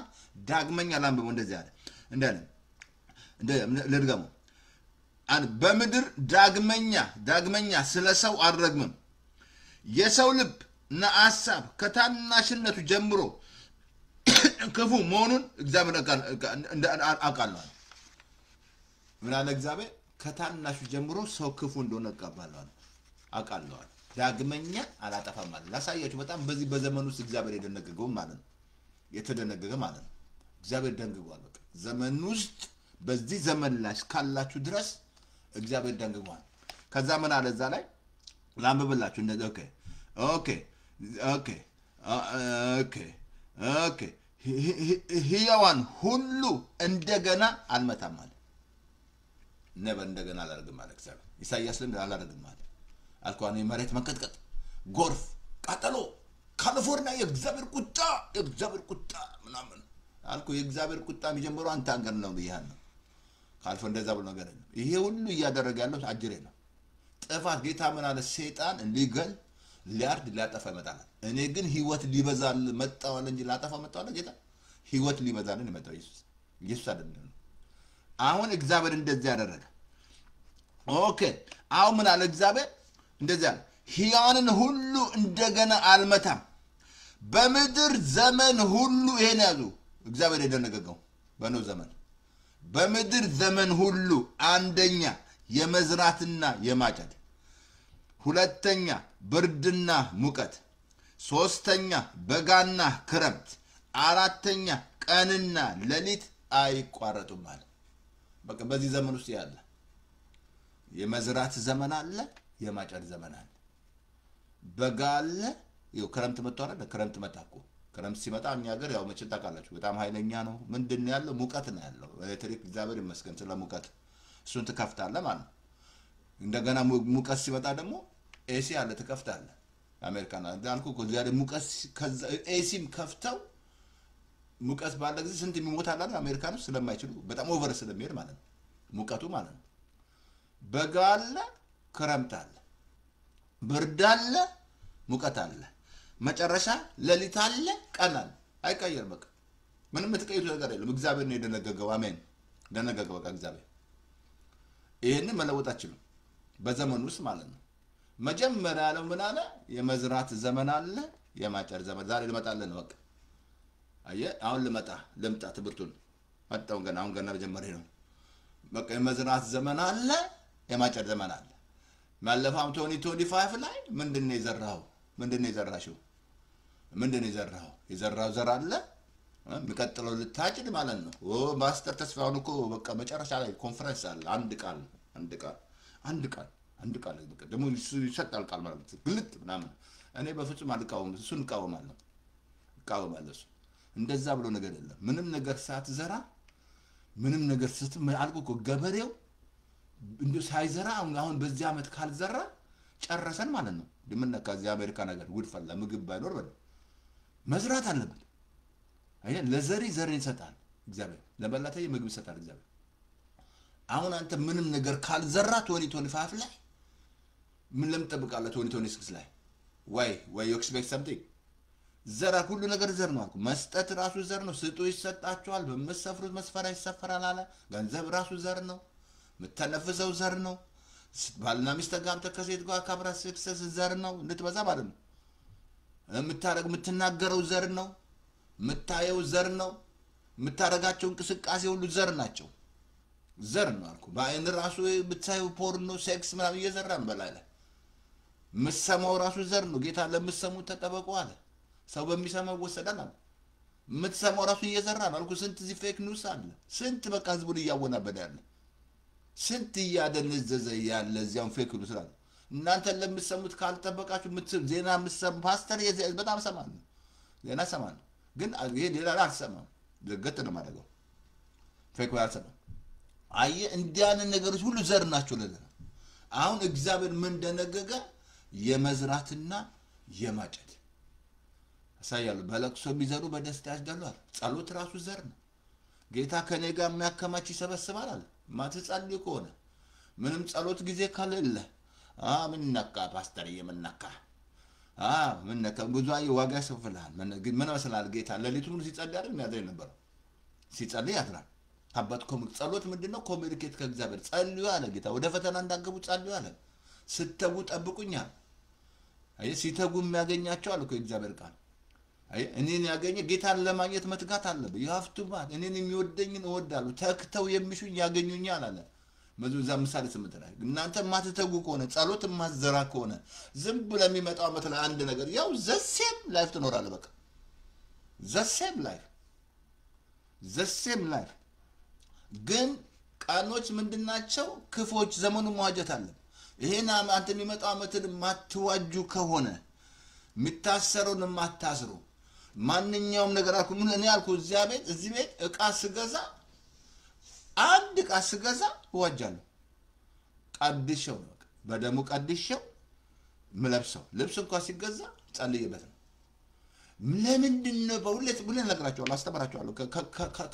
ዳግመኛ ላምበው እንደዚህ አለ እንደ ለድጋሙ በምድር ዳግመኛ ስለሰው አልረግምም የሰው ልብ እና ሐሳብ ከታናሽነቱ ጀምሮ ክፉ መሆኑን እግዚአብሔር አውቃለሁ። ምን አለ እግዚአብሔር ከታናሹ ጀምሮ ሰው ክፉ እንደሆነ አውቃለሁ። ዳግመኛ አላጠፋም ማለት ላሳያችሁ። በጣም በዚህ በዘመኑ ውስጥ እግዚአብሔር የደነገገው ማለት ነው የተደነገገ ማለት ነው። እግዚአብሔር ደንግጓል። በቃ ዘመን ውስጥ በዚህ ዘመን ላይ ካላችሁ ድረስ እግዚአብሔር ደንግጓል። ከዛ ምን አለ እዛ ላይ ላንብብላችሁ እንደዚህ ኦኬ ሕያዋን ሁሉ እንደገና አልመታም አለ። ነበር እንደገና አላደርግም አለ እግዚአብሔር። ኢሳይያስ ለምን አላደርግም አለ አልኳን። መሬት መንቀጥቀጥ፣ ጎርፍ፣ ቃጠሎ፣ ካሊፎርኒያ የእግዚአብሔር ቁጣ ምናምን አልኩ። የእግዚአብሔር ቁጣ የሚጀምረው አንተ አንገር ነው ብያለሁ። ካልፎ እንደዛ ብሎ ነገር ነው። ይሄ ሁሉ እያደረገ ያለው አጅሬ ነው። ጥፋት ጌታ ምን አለ? ሰይጣን ሊገል ሊያርድ ሊያጠፋ ይመጣል። እኔ ግን ህይወት ሊበዛል መጣው እንጂ ላጠፋ መጣው አለ ጌታ። ህይወት ሊበዛልን መጣው ኢየሱስ አይደለም። አሁን እግዚአብሔር እንደዚህ ያደረገ ኦኬ። አሁን ምን አለ እግዚአብሔር? እንደዚህ አለ ሕያዋንን ሁሉ እንደገና አልመታም። በምድር ዘመን ሁሉ ይሄን ያዙ። እግዚአብሔር የደነገገው በኖህ ዘመን በምድር ዘመን ሁሉ አንደኛ የመዝራትና የማጨድ፣ ሁለተኛ ብርድና ሙቀት፣ ሶስተኛ በጋና ክረምት፣ አራተኛ ቀንና ሌሊት አይቋረጡም ማለት። በቃ በዚህ ዘመን ውስጥ ያለ የመዝራት ዘመን አለ፣ የማጨድ ዘመን አለ፣ በጋ አለ። ይኸው ክረምት መጥቷል አይደል? ክረምት መጣኩ። ክረምት ሲመጣ እኛ ሀገር ያው መቼም ታውቃላችሁ በጣም ኃይለኛ ነው። ምንድነው ያለው? ሙቀት ነው ያለው። ኤሌክትሪክ እግዚአብሔር ይመስገን ስለ ሙቀት እሱን ትከፍታለህ ማለት ነው። እንደገና ሙቀት ሲመጣ ደግሞ ኤሲ አለ ትከፍታለህ። አሜሪካን እንዳልኩ እኮ ዛሬ ሙቀት ከዛ ኤሲም ከፍተው ሙቀት ባለ ጊዜ ስንት የሚሞት አለ አሜሪካን ውስጥ ስለማይችሉ በጣም ኦቨር ስለሚሄድ ማለት ነው ሙቀቱ ማለት ነው። በጋ አለ፣ ክረምት አለ፣ ብርድ አለ፣ ሙቀት አለ፣ መጨረሻ ሌሊት አለ፣ ቀን አለ። አይቀየርም። በቃ ምንም የምትቀይሩት ነገር የለም። እግዚአብሔር ነው የደነገገው። አሜን። ደነገገው በቃ እግዚአብሔር። ይሄንን መለወጥ አትችሉም በዘመኑ ውስጥ ማለት ነው። መጀመሪያ ያለው ምን አለ? የመዝራት ዘመን አለ፣ የማጨድ ዘመን። ዛሬ ልመጣለን በቃ አየህ። አሁን ልምጣ ትብርቱን መጣው ገና አሁን ገና መጀመሪያ ነው። በቃ የመዝራት ዘመን አለ፣ የማጨድ ዘመን አለ። ማለፋም 2025 ላይ ምንድነው የዘራው? ምንድነው የዘራሽው? ምንድነው የዘራው? የዘራው ዘር አለ የሚቀጥለው ልታጭድ ማለት ነው። ማስተር ተስፋውን እኮ በቃ መጨረሻ ላይ ኮንፈረንስ አለ። አንድ ቃል በቃ ደግሞ ይሰጣል ቃል ማለት ግልጥ ምናምን። እኔ በፍጹም አልቃወም፣ እሱን እቃወማለሁ። እሱ እንደዛ ብሎ ነገር የለም። ምንም ነገር ሳትዘራ ምንም ነገር አልኩ እኮ ገበሬው እንደ ሳይዘራ አሁን በዚህ አመት ካልዘራ ጨረሰን ማለት ነው። ድምነካ እዚህ አሜሪካ ነገር ጉድ ፈላ። ምግብ ባይኖር መዝራት አለበት። አይ ለዘሪ ዘርን ይሰጣል እግዚአብሔር፣ ለበላተይ ምግብ ይሰጣል እግዚአብሔር። አሁን አንተ ምንም ነገር ካልዘራ 2025 ላይ ምን ለምትጠብቃለህ? 2026 ላይ ወይ you expect something? ዘራ ሁሉ ነገር ዘር ነው አልኩ። መስጠት ራሱ ዘር ነው። ስጡ ይሰጣችኋል፣ በመሰፍሩት መስፈሪያ ይሰፈራል አለ። ገንዘብ ራሱ ዘር ነው። የምትተነፍሰው ዘር ነው። ባልና ሚስት ጋብተህ ከሴት ጋር ካብራ ሰክሰስ ዘር ነው። እንድትበዛ ማለት ነው። የምትናገረው ዘር ነው። የምታየው ዘር ነው። የምታረጋቸው እንቅስቃሴ ሁሉ ዘር ናቸው። ዘር ነው አልኩ። በአይን ራሱ ብታየው ፖርኖ ሴክስ ምናምን እየዘራ ነው በላይ ላይ። የምትሰማው ራሱ ዘር ነው። ጌታ ለምትሰሙት ተጠበቁ አለ። ሰው በሚሰማው ወሰዳል አለ። የምትሰማው ራሱ እየዘራ ነው አልኩ። ስንት እዚህ ፌክ ኒውስ አለ። ስንት በቃ ህዝቡን እያወናበደ ያለ፣ ስንት እያደነዘዘ ያለ እዚያም ፌክ ኒውስ አለ። እናንተ ለምትሰሙት ካልተጠበቃችሁ ዜና የምትሰሙ ፓስተር በጣም ሰማለሁ፣ ዜና ሰማለሁ፣ ግን ይሄ ሌላ አልሰማም። ዘገት ነው ማድረገው ፌክ ወይ አልሰማም። አየህ እንዲያን ነገሮች ሁሉ ዘር ናቸው ለለ። አሁን እግዚአብሔር ምን ደነገገ? የመዝራትና የማጨድ አሳያለሁ። በለቅሶ የሚዘሩ በደስታ ያጭዳሉ። ጸሎት ራሱ ዘር ነው። ጌታ ከኔ ጋር የሚያከማች ይሰበስባል አለ። ማትጸልይ ከሆነ ምንም ጸሎት ጊዜ ካለለ ምን ነካ ፓስተር የምንነካ ምን ነካ ብዙ ዋጋ ያስፈልሃል። ምን መስላል? ጌታ ለሊቱን ሲጸልይ አይደል የሚያድር ነበር። ሲጸልይ ያድራል። አባትኩም ጸሎት ምንድነው? ኮሚኒኬት ከእግዚአብሔር ጸልዩ አለ ጌታ። ወደ ፈተና እንዳገቡ ጸልዩ አለ። ስተጉ ጠብቁኛል። አይ ሲተጉ የሚያገኛቸው አለ እኮ እግዚአብሔር ቃል። አይ እኔን ያገኘ ጌታን ለማግኘት መትጋት አለበት ያፍቱባት እኔን የሚወደኝን እወዳለሁ ተክተው የሚሹኝ ያገኙኛል አለ መዝሙር ምሳሌ 8 ላይ እናንተ ማትተጉ ከሆነ ጸሎት ማዘራ ከሆነ ዝም ብለ የሚመጣው አመት ላይ አንድ ነገር ያው ዘሴም ላይፍ ትኖራለህ በቃ ዘሴም ላይፍ ግን ቃኖች ምንድናቸው ክፎች ዘመኑ መዋጀት አለ ይሄን አንተ የሚመጣው አመትን ማትዋጁ ከሆነ ምታሰሩን ማታስሩ ማንኛውም ነገር አልኩ ምን እኔ አልኩ እዚህ ቤት እቃ ስገዛ አንድ እቃ ስገዛ ወጃለሁ ቀድሼው ነው በደሙ ቀድሼው ምለብሰው ልብስ እንኳን ሲገዛ ጸልይበት ነው ለምንድነው በሁለት ብለን ነግራቸዋለሁ አስተምራቸዋለሁ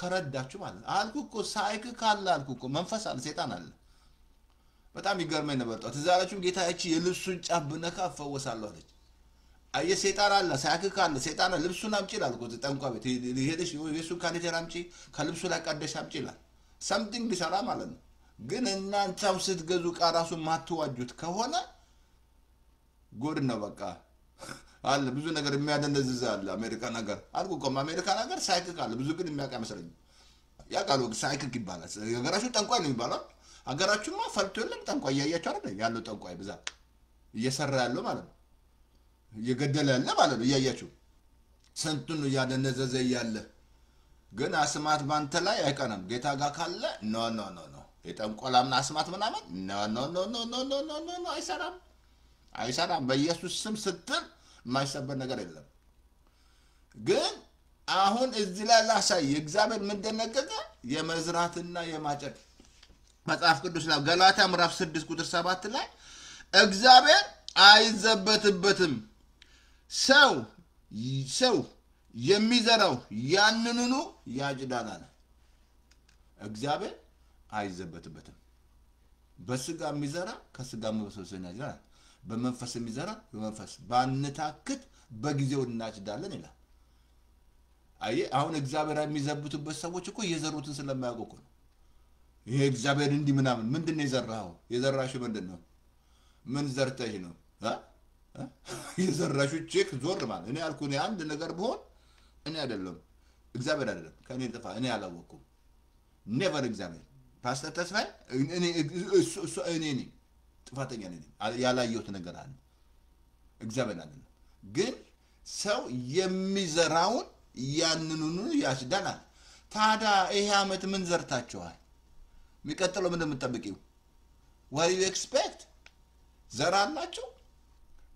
ከረዳችሁ ማለት አልኩ እኮ ሳይክ ካለ አልኩ እኮ መንፈስ አለ ሰይጣን አለ በጣም ይገርመኝ ነበር ተዛላችሁም ጌታ እቺ የልብሱን ጫፍ ብነካ ፈወሳለሁ አለች አየ ሰይጣን አለ ሳይክ ካለ ሰይጣን ልብሱን አምጪ ይላልኩ ጠንቋ ቤት ሄደሽ የሱ ካኔቴር አምጪ ከልብሱ ላይ ቀደሽ አምጪ ይላል something ሊሰራ ማለት ነው ግን እናንተው ስትገዙ ቃራሱ ማትዋጁት ከሆነ ጎድ ነው በቃ አለ ብዙ ነገር የሚያደነዝዝ አለ አሜሪካ ነገር አልኩ እኮ አሜሪካ ነገር ሳይክል አለ ብዙ ግን የሚያውቅ መስለኝ ያቃሉ ሳይክል ይባላል የሀገራችሁ ጠንቋይ ነው ይባላል ሀገራችሁማ ፈልቶ የለም ጠንቋይ ያያችሁ አይደል ያለው ጠንቋይ ብዛት እየሰራ ያለው ማለት ነው እየገደለ ያለ ማለት ነው ያያችሁ ስንቱን ያደነዘዘ ያለ ግን አስማት ባንተ ላይ አይቀርም ጌታ ጋር ካለ ኖ የጠንቆላምና አስማት ምናምን ኖ አይሰራም በኢየሱስ ስም ስትል ማይሰበር ነገር የለም ግን አሁን እዚህ ላይ ላሳይ እግዚአብሔር ምን ደነገገ የመዝራትና የማጨድ መጽሐፍ ቅዱስ ላይ ገላትያ ምዕራፍ 6 ቁጥር 7 ላይ እግዚአብሔር አይዘበትበትም ሰው የሚዘራው ያንኑኑ ያጭዳል አለ እግዚአብሔር አይዘበትበትም በስጋ የሚዘራ ከስጋ መበሰብሰን ያጭዳል በመንፈስ የሚዘራ በመንፈስ ባንታክት በጊዜው እናጭዳለን ይላል አይ አሁን እግዚአብሔር የሚዘብቱበት ሰዎች እኮ የዘሩትን ስለማያውቁ ነው ይሄ እግዚአብሔር እንዲ ምናምን ምንድነው የዘራሽ ምንድነው ምን ዘርተሽ ነው የዘራሹ ቼክ ዞር ማለት እኔ አልኩ እኔ አንድ ነገር ብሆን እኔ አይደለም እግዚአብሔር አይደለም ከኔ ጥፋ እኔ አላወኩም never እግዚአብሔር ፓስተር ተስፋዬ እኔ ጥፋተኛ ነኝ ያላየሁት ነገር አለ እግዚአብሔር አይደለም ግን ሰው የሚዘራውን ያንኑኑ ያጭዳል ታዲያ ይሄ አመት ምን ዘርታችኋል የሚቀጥለው ምን እንደምትጠብቂው what do you expect ዘራላችሁ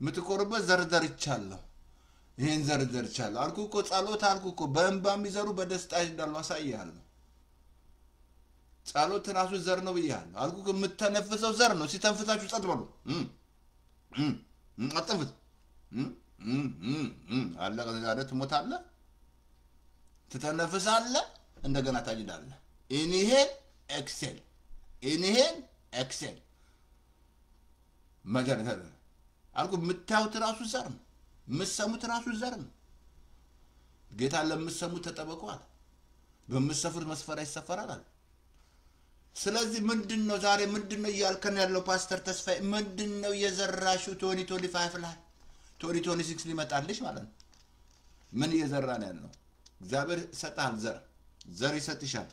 ምትቆርበት ዘርዘርቻለሁ ይሄን ዘርዘርቻለሁ አልኩ እኮ ጸሎት አልኩ እኮ በእንባ የሚዘሩ በደስታ ይዳሉ አሳያለሁ ጸሎት ራሱ ዘር ነው ብያለሁ አልኩ እኮ የምትተነፍሰው ዘር ነው ሲተንፍሳችሁ ጸጥ በሉ አጥፍት አለቀ ዛሬ ትሞታለህ ትተነፍሳለህ እንደገና ታጅዳለህ ኢንሄል ኤክሴል መጀመሪያ አልኩ የምታዩት ራሱ ዘር ነው ምሰሙት ራሱ ዘር ነው ጌታ ለምሰሙት ተጠበቁአል በመሰፈር መስፈር አይሰፈራል ስለዚህ ምንድነው ዛሬ ምንድነው ያልከን ያለው ፓስተር ተስፋዬ ምንድነው የዘራሹ 2025 ላይ 2026 ሊመጣልሽ ማለት ነው ምን እየዘራ ነው ያለው እግዚአብሔር ሰጣል ዘር ይሰጥሻል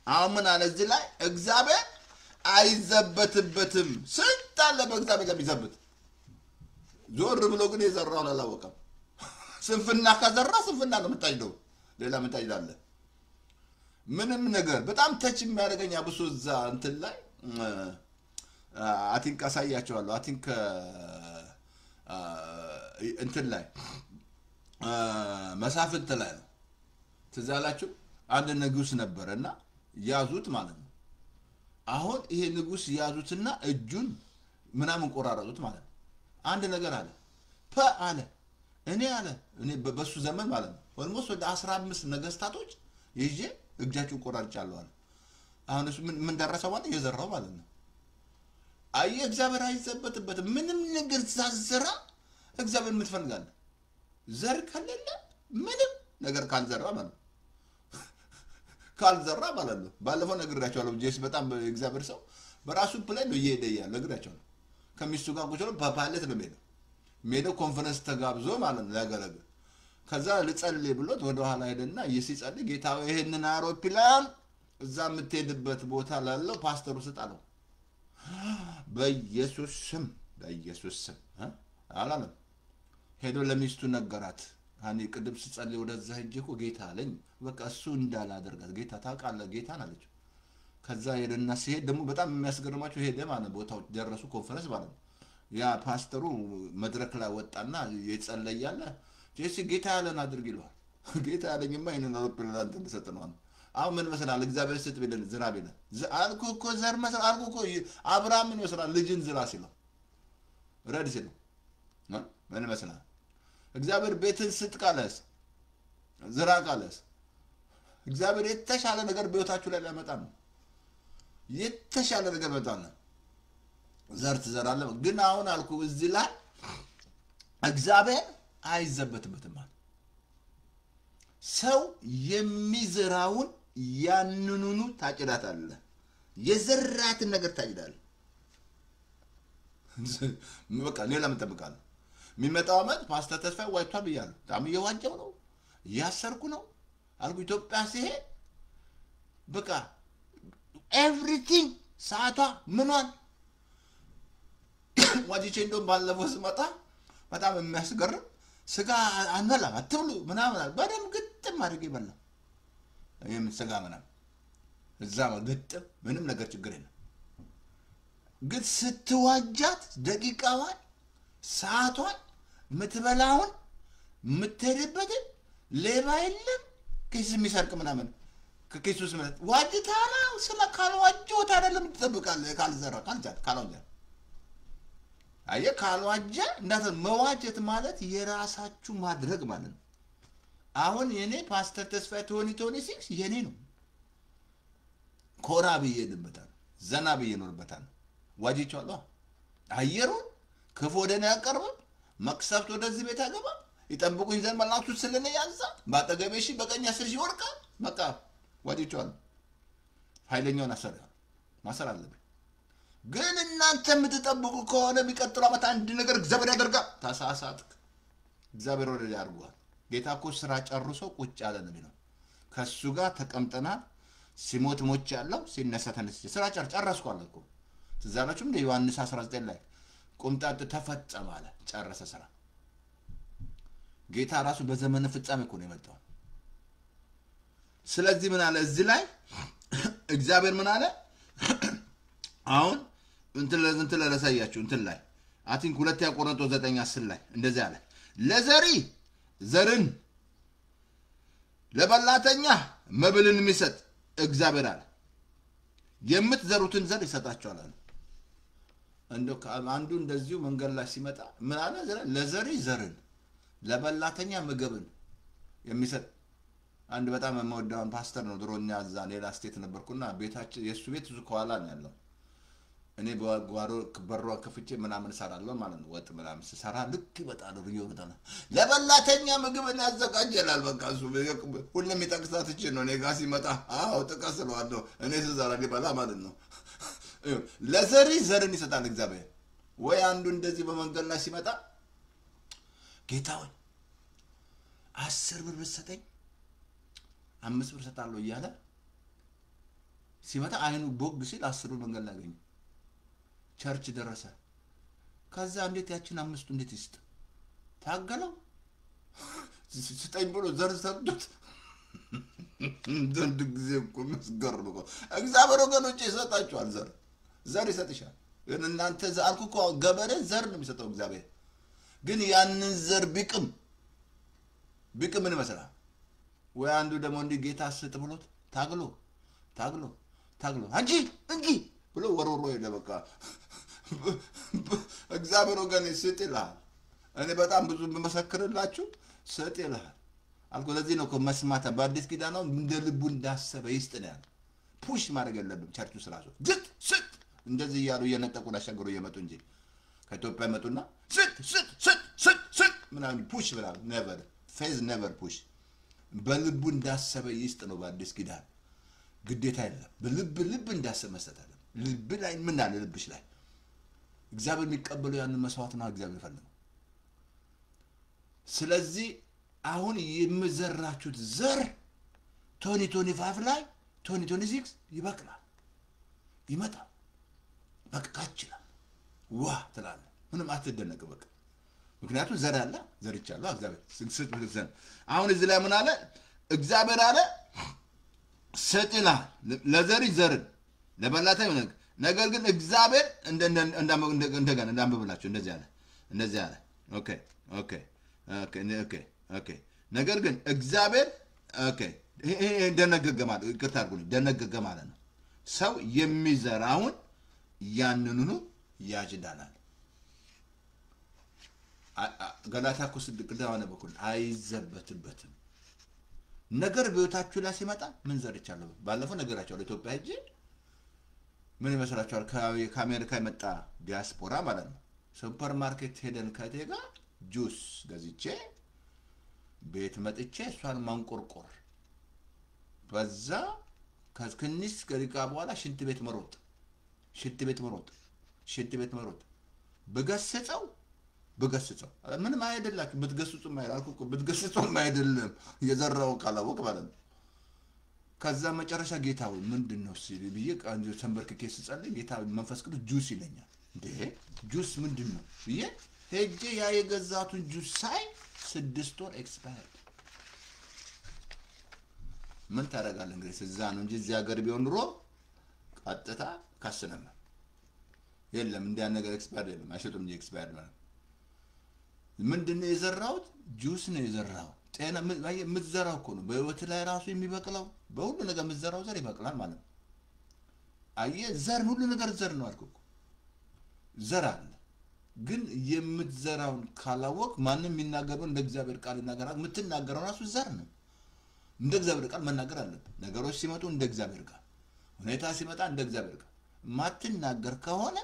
አሁን ምን አለ እዚህ ላይ እግዚአብሔር አይዘበትበትም ስንታለ በእግዚአብሔር ጋር ቢዘበት ዞር ብሎ ግን የዘራውን አላወቀም ስንፍና ከዘራ ስንፍና ነው የምታይደው ሌላ ምን ታይዳለ ምንም ነገር በጣም ተች የሚያደርገኝ አብሶ እዛ እንትን ላይ አቲንክ አሳያቸዋለሁ አቲንክ እንትን ላይ መሳፍንት ላይ ነው ትዛላችሁ አንድ ንጉስ ነበርና ያዙት ማለት ነው አሁን ይሄ ንጉስ ያዙትና እጁን ምናምን ቆራረጡት ማለት ነው አንድ ነገር አለ አለ እኔ በሱ ዘመን ማለት ነው ኦልሞስት ወደ 15 ነገስታቶች ይዤ እጃቸው ቆራርጫለሁ አለ አሁን እሱ ምን ደረሰው ማለት የዘራው ማለት ነው አይ እግዚአብሔር አይዘበትበትም ምንም ነገር ዛዘራ እግዚአብሔር ምትፈልጋለ ዘር ከሌለ ምንም ነገር ካልዘራ ማለት ነው ካልዘራ ማለት ነው ባለፈው ነግራቸዋለሁ ጄስ በጣም እግዚአብሔር ሰው በራሱ ፕላን ነው እየሄደ ያለ ነግራቸዋለሁ ከሚስቱ ጋር ቁጭ ብሎ በፓለት ነው ሜዶ ኮንፈረንስ ተጋብዞ ማለት ነው ያገለገለ ከዛ ልጸልይ ብሎት ወደ ኋላ ሄደና ሲጸልይ ጌታው ይሄንን አውሮፕላን እዛ የምትሄድበት ቦታ ላለው ፓስተሩ ስጣለው በኢየሱስ ስም አላለም ሄዶ ለሚስቱ ነገራት አኒ ቅድም ሲጸልይ ወደዛ ሄጄ እኮ ጌታ አለኝ በቃ እሱ እንዳላደርጋት ጌታ ታውቃለህ ጌታን አለች ከዛ ሄደና ሲሄድ ደግሞ በጣም የሚያስገርማቸው ሄደ ማለት ቦታው ደረሱ ኮንፈረንስ ማለት ነው ያ ፓስተሩ መድረክ ላይ ወጣና የጸለያለ ጄሲ ጌታ ያለን አድርግ ይሏል ጌታ ያለኝማ ይሄንን አውሮፕላን አንተ ተሰጥነው አሁን ምን መስላል እግዚአብሔር ስጥ ቢለን ዝናብ ይላል አልኩ እኮ ዘር መስል አልኩ እኮ አብርሃም ምን መስላል ልጅን ዝራ ሲለው ረድ ሲለው ምን መስላል እግዚአብሔር ቤትን ስጥ ካለስ ዝራ ካለስ እግዚአብሔር የተሻለ ነገር በህይወታችሁ ላይ ያመጣ ነው የተሻለ ነገር መጣና ዘር ትዘራለህ ግን አሁን አልኩ እዚህ ላይ እግዚአብሔር አይዘበትበትም ሰው የሚዘራውን ያንኑኑ ታጭዳታለህ የዘራትን ነገር ታጭዳለህ በቃ እኔ ለምን ተጠብቃለሁ የሚመጣው አመት ፓስተር ተስፋዬ ዋይቷል ብያለሁ ታም እየዋጀው ነው ያሰርኩ ነው አልኩ ኢትዮጵያ ሲሄድ በቃ everything ሰዓቷ ምኗን ዋጅቼ እንደውም ባለፈው ስመጣ በጣም የሚያስገርም ስጋ አንበላ አትብሉ ምናምን በደም ግጥም አድርጌ በላ ይሄም ስጋ ምናምን እዛ ግጥም ምንም ነገር ችግር የለም ግን ስትዋጃት ደቂቃዋን ሰዓቷን ምትበላውን ምትሄድበት ሌባ የለም ከዚህ የሚሰርቅ ምናምን ከኢየሱስ ማለት ዋጅታና ስለ ካልዋጆት አይደለም ትጠብቃለህ ካልዘራ ካልዋጃ አየ ካልዋጃ እንዳተ መዋጀት ማለት የራሳችሁ ማድረግ ማለት ነው አሁን የኔ ፓስተር ተስፋዬ 2026 የኔ ነው ኮራ በየድበታል ዘና በየኖርበታል ዋጅቻለሁ አየሩን ክፉ ወደና ያቀርብ መቅሰፍት ወደዚህ ቤት አገባ ይጠብቁኝ ዘንድ መላእክቱ ስለነ ያዛ ባጠገቤሽ በቀኝ አስር ሺህ ወርቃ በቃ ዋጅቻለሁ ኃይለኛውን አሰራ ማሰር አለብኝ ግን እናንተ የምትጠብቁ ከሆነ የሚቀጥለው አመት አንድ ነገር እግዚአብሔር ያደርጋል ታሳሳትክ እግዚአብሔር ወደ ያርጓል ጌታ እኮ ስራ ጨርሶ ቁጭ ያለ ነው የሚለው ከሱ ጋር ተቀምጠናል ሲሞት ሞች ያለው ሲነሳ ተነስቼ ስራ ጨርሶ አለ እኮ ትዛላችሁም እንደ ዮሐንስ 19 ላይ ቁምጣት ተፈጸመ አለ ጨረሰ ስራ ጌታ ራሱ በዘመነ ፍጻሜ እኮ ነው የመጣው ስለዚህ ምን አለ እዚህ ላይ እግዚአብሔር ምን አለ አሁን እንትን ለራሳያችሁ እንትን ላይ አቲንክ 2 ቆሮንቶስ 9:10 ላይ እንደዚህ አለ ለዘሪ ዘርን ለበላተኛ መብልን የሚሰጥ እግዚአብሔር አለ የምትዘሩትን ዘር ይሰጣችኋል አለ እንደው አንዱ እንደዚሁ መንገድ ላይ ሲመጣ ምን አለ ለዘሪ ዘርን ለበላተኛ ምግብን የሚሰጥ አንድ በጣም የምወደው ፓስተር ነው ድሮኛ እዛ ሌላ ስቴት ነበርኩና ቤታችን የሱ ቤት ከኋላ ነው ያለው እኔ በጓሮ በሯ ከፍቼ ምናምን ሰራለሁ ማለት ነው ወጥ ምናምን ሰራ ልክ ይመጣል ሪዮ በጣም ለበላተኛ ምግብን ያዘጋጃል በቃ እሱ ሁሉም ይጠቅሳት እቺ ነው እኔ ጋር ሲመጣ አዎ ተቀስለዋለሁ እኔ ስዛራ ሊበላ ማለት ነው ለዘሪ ዘርን ይሰጣል እግዚአብሔር ወይ አንዱ እንደዚህ በመንገድ ላይ ሲመጣ ጌታው 10 ብር ብትሰጠኝ 5 ብር ሰጣለሁ እያለ ሲመጣ አይኑ ቦግ ሲል 10 ብር መንገድ ላይ አገኘ ቸርች ደረሰ ከዛ እንዴት ያችን 5 እንዴት ይስጥ ታገለው ስጠኝ ብሎ ዘር ሰጥቶት እንደንድ ጊዜ እኮ መስገርም እኮ እግዚአብሔር ወገኖቼ ይሰጣችኋል ዘር ይሰጥሻል ግን እናንተ ዛልኩ እኮ ገበሬ ዘር ነው የሚሰጠው እግዚአብሔር ግን ያንን ዘር ቢቅም ምን መሰለህ ወይ አንዱ ደግሞ እንዲ ጌታ ስጥ ብሎት ታግሎ እንጂ ብሎ ወሮሮ ይለበቃ እግዚአብሔር ወገን ይስጥልሃል እኔ በጣም ብዙ መሰክርላችሁ ሰጥልሃል አልኩ ለዚህ ነው መስማት በአዲስ ኪዳን ነው እንደ ልቡ እንዳሰበ ይስጥናል ፑሽ ማድረግ ያለብን ቸርቹ ስራሱ ስጥ እንደዚህ ያሉ የነጠቁና ሸገሩ እየመጡ እንጂ ከኢትዮጵያ መጡና ስጥ ምናምን ፑሽ ብላ never faith never push በልቡ እንዳሰበ ይስጥ ነው በአዲስ ኪዳን ግዴታ አይደለም በልብ እንዳሰበ መስጠት አለ ልብ ላይ ምን አለ ልብሽ ላይ እግዚአብሔር የሚቀበለው ያን መስዋዕት ነው እግዚአብሔር ፈልገው ስለዚህ አሁን የምዘራችሁት ዘር 2025 ላይ 2026 ይበቅላል ይመጣል በቃ ይችላል ዋ ትላለህ ምንም አትደነቅ በቃ ምክንያቱም ዘር አለ ዘርቻለሁ እግዚአብሔር ስጥ አሁን እዚህ ላይ ምን አለ እግዚአብሔር አለ ሰጥና ለዘሪ ዘርን ለበላታ ይሆናል ነገር ግን እግዚአብሔር እንደገና እንዳንብብላችሁ እንደዚህ አለ ኦኬ ኦኬ ኦኬ ኦኬ ኦኬ ነገር ግን እግዚአብሔር ኦኬ ይሄ ደነገገ ማለት ይቅርታ አድርጉልኝ ደነገገ ማለት ነው ሰው የሚዘራውን ያንኑኑ ያጭዳል ገላታ ኮስድ ቅዳዋነ በኩል አይዘበትበትም ነገር በህይወታችሁ ላይ ሲመጣ ምን ዘርቻለሁ ባለፈው ነገራቸው ለኢትዮጵያ ሄጄ ምን ይመስላችኋል ከአሜሪካ የመጣ ዲያስፖራ ማለት ነው ሱፐርማርኬት ሄደን ከቴጋ ጁስ ገዝቼ ቤት መጥቼ እሷን ማንቆርቆር በዛ ከስክኒስ ከሪካ በኋላ ሽንት ቤት መሮጥ በገሰጸው ምንም አይደላችሁ ብትገስጹም አይላልኩ ብትገስጹም አይደለም የዘራው ካላወቅ ማለት ነው ከዛ መጨረሻ ጌታው ምንድነው ሲል ብዬ አንጆ ተንበርክኬ ስጸልይ ጌታ መንፈስ ቅዱስ ጁስ ይለኛል እንዴ ጁስ ምንድነው ብዬ ሄጄ ያ የገዛቱን ጁስ ሳይ 6 ወር ኤክስፓየርድ ምን ታረጋለህ እንግዲህ እዛ ነው እንጂ እዚያ ሀገር ቢሆን ኑሮ ቀጥታ ካሰነመ የለም እንዲያ ነገር ኤክስፓየርድ የለም አይሸጡም እንጂ ኤክስፓየርድ ማለት ምንድነው የዘራውት ጁስ ነው የዘራው ጤና ምትዘራው እኮ ነው በህይወት ላይ ራሱ የሚበቅለው በሁሉ ነገር ምትዘራው ዘር ይበቅላል ማለት ነው አየ ዘር ሁሉ ነገር ዘር ነው አልኩ ዘር አለ ግን የምትዘራውን ካላወቅ ማንንም ይናገረው እንደ እግዚአብሔር ቃል ይናገራል ምትናገረው ራሱ ዘር ነው እንደ እግዚአብሔር ቃል መናገር አለበት ነገሮች ሲመጡ እንደ እግዚአብሔር ቃል ሁኔታ ሲመጣ እንደ እግዚአብሔር ቃል ማትናገር ከሆነ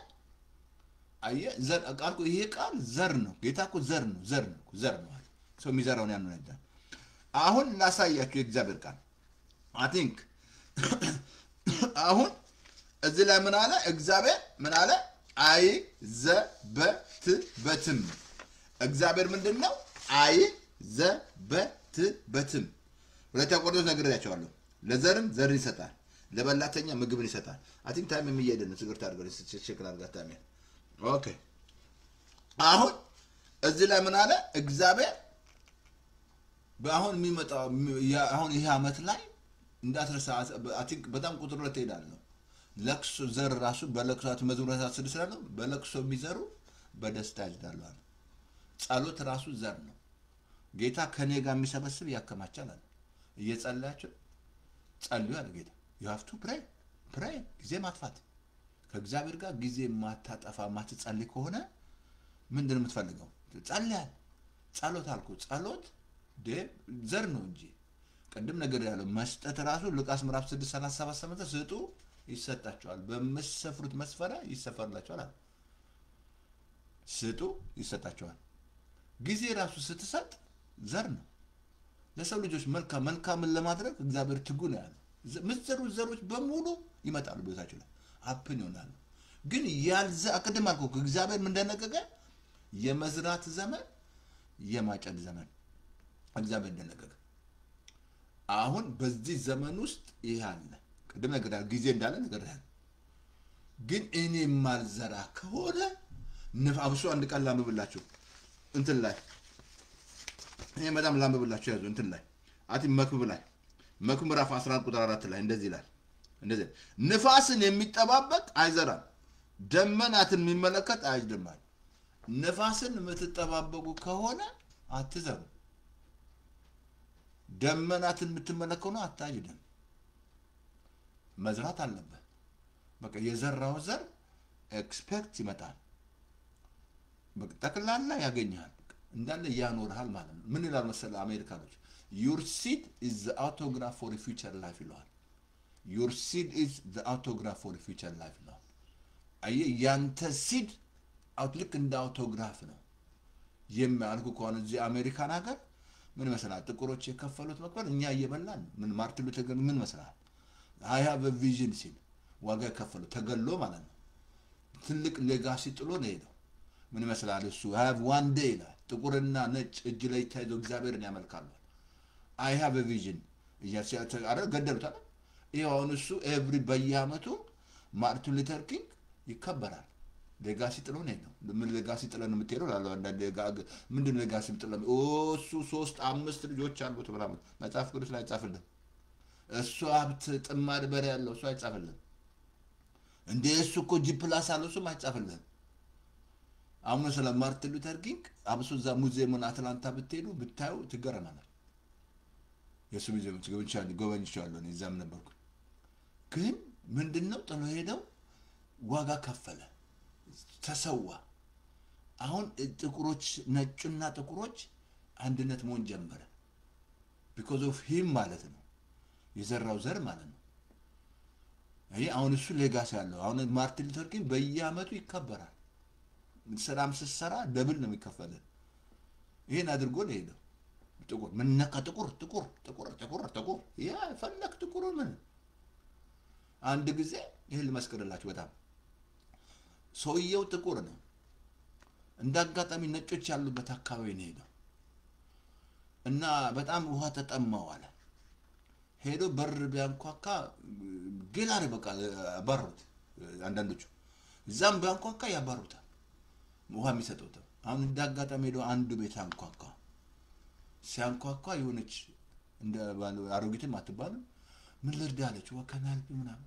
አየ ዘር ቃልኩ ይሄ ቃል ዘር ነው ጌታኩ ዘር ነው ሰው የሚዘራውን ያን ነው አሁን ላሳያችሁ የእግዚአብሔር ቃል I think አሁን እዚህ ላይ ምን አለ እግዚአብሔር ምን አለ አይዘበትበትም እግዚአብሔር ምንድነው አይዘበትበትም ሁለተኛ ቆሮንቶስ ነግሬያቸዋለሁ ለዘርም ዘር ይሰጣል ለበላተኛ ምግብን ይሰጣል I think ታይም የሚያደን ነው ሲግርት አድርገን ቼክ አድርጋታ ታይም ኦኬ አሁን እዚህ ላይ ምን አለ እግዚአብሔር በአሁን የሚመጣው አሁን ይሄ አመት ላይ እንዳትረሳ I think በጣም ቁጥር ሁለት ይሄዳል ነው ለክሶ ዘር ራሱ በለክሶት መዝሙራት 6 ስላለው በለክሶ የሚዘሩ በደስታ ይዳሉ ጸሎት ራሱ ዘር ነው ጌታ ከኔ ጋር የሚሰበስብ ያከማቻል እየጸለያችሁ ጸልዩ አለ ጌታ you have to pray ጊዜ ማጥፋት ከእግዚአብሔር ጋር ጊዜ ማታጠፋ ማትጸልይ ከሆነ ምንድነው የምትፈልገው ጸልያል ጸሎት አልኩ ጸሎት ዘር ነው እንጂ ቀደም ነገር ያለው መስጠት ራሱ ሉቃስ ምዕራፍ 6:37 ስጡ ይሰጣቸዋል በመሰፍሩት መስፈራ ይሰፈርላቸዋል ስጡ ይሰጣቸዋል ጊዜ ራሱ ስትሰጥ ዘር ነው ለሰው ልጆች መልካም ለማድረግ እግዚአብሔር ትጉ ነው ያለው ምትዘሩ ዘሮች በሙሉ ይመጣሉ በዛቸው ላይ አፕን ይሆናሉ ግን ያልዘ አቀደም አልኩ እግዚአብሔር ምን እንደነገገ የመዝራት ዘመን የማጨድ ዘመን እግዚአብሔር እንደነገገ አሁን በዚህ ዘመን ውስጥ ይሄ አለ ቀደም ነገር ጊዜ እንዳለ ነገር ያለ ግን እኔ ማልዘራ ከሆነ ንፋብሱ አንድ ቃል ላምብላችሁ እንትን ላይ እኔ መዳም ላምብላችሁ ያዙ እንትን ላይ አቲ መክብብ ላይ መክብብ ምዕራፍ 11 ቁጥር 4 ላይ እንደዚህ ይላል እንደዚህ ንፋስን የሚጠባበቅ አይዘራም ደመናትን የሚመለከት አይደማል ንፋስን የምትጠባበቁ ከሆነ አትዘሩ ደመናትን የምትመለከቱ አታጅደም መዝራት አለበት በቃ የዘራው ዘር ኤክስፔክት ይመጣል በቃ ተከላላ ያገኛል እንዳለ ያኖርሃል ማለት ነው ምን ይላል መሰለ አሜሪካኖች your seed is the autograph for a future life ይላል your seed is the autograph for a future life ነው አየ ያንተ seed አውትልክ እንደ አውቶግራፍ ነው የሚያልኩ ከሆነ እዚህ አሜሪካን ሀገር ምን መሰላል ጥቁሮች የከፈሉት መክፈል እኛ እየበላን ምን ማርቲን ሉተር ምን መሰላል I have a vision ሲል ዋጋ ከፈሉ ተገሎ ማለት ነው ትልቅ ሌጋሲ ጥሎ ነው ሄደው ምን መሰላል እሱ I have one day ጥቁርና ነጭ እጅ ላይ ተይዞ እግዚአብሔርን ያመልካሉ I have a vision እያሲያተ አረ ገደሉታል ይሄው አሁን እሱ ኤቭሪ በየአመቱ ማርቲን ሉተር ኪንግ ይከበራል ሌጋሲ ጥሎ ነው ምን ሌጋሲ ጥሎ ነው የምትሄደው ላለው አንዳንድ ምንድን ነው ሌጋሲ ጥሎ እሱ 3 5 ልጆች አሉት ብራም መጽሐፍ ቅዱስ ላይ ጻፈልን እሱ ሀብት ጥማድ በር ያለው እሱ አይጻፈልን እንደ እሱ እኮ ጂ+ አለው እሱ አይጻፈልን አሁን ስለ ማርቲን ሉተር ኪንግ አብሶ እዛ ሙዚየሙን አትላንታ ብትሄዱ ብታዩ ትገረማላችሁ የሱ ሙዚየም ጎበኝቻለሁ ነው እዛም ነበርኩ ግን ምንድነው ጥሎ ሄደው ዋጋ ከፈለ ተሰዋ አሁን ጥቁሮች ነጭና ጥቁሮች አንድነት መሆን ጀመረ because of him ማለት ነው የዘራው ዘር ማለት ነው አይ አሁን እሱ ሌጋሲ ያለው አሁን ማርቲን ሉተር ኪንግ በየአመቱ ይከበራል ሰላም ሲሰራ ደብል ነው የሚከፈለ ይሄን አድርጎ ነው ሄደው ጥቁር ምን ነካ ጥቁር ያ ፈለክ ጥቁር ምን አንድ ጊዜ ይሄን ለመስከረላችሁ በጣም ሰውየው ጥቁር ነው እንዳጋጣሚ ነጮች ያሉበት አካባቢ ነው ሄደው እና በጣም ውሃ ተጠማው አለ ሄዶ በር ቢያንኳካ ገላሪ በቃ አባሩት አንዳንዶቹ ዛም ቢያንኳካ ያባሩታል ውሃ የሚሰጡት አሁን እንዳጋጣሚ ሄዶ አንዱ ቤት አንኳካ ሲያንኳኳ የሆነች እንደ አሮጊትም አትባል ምን ልርዳ አለች ወከናል ምናምን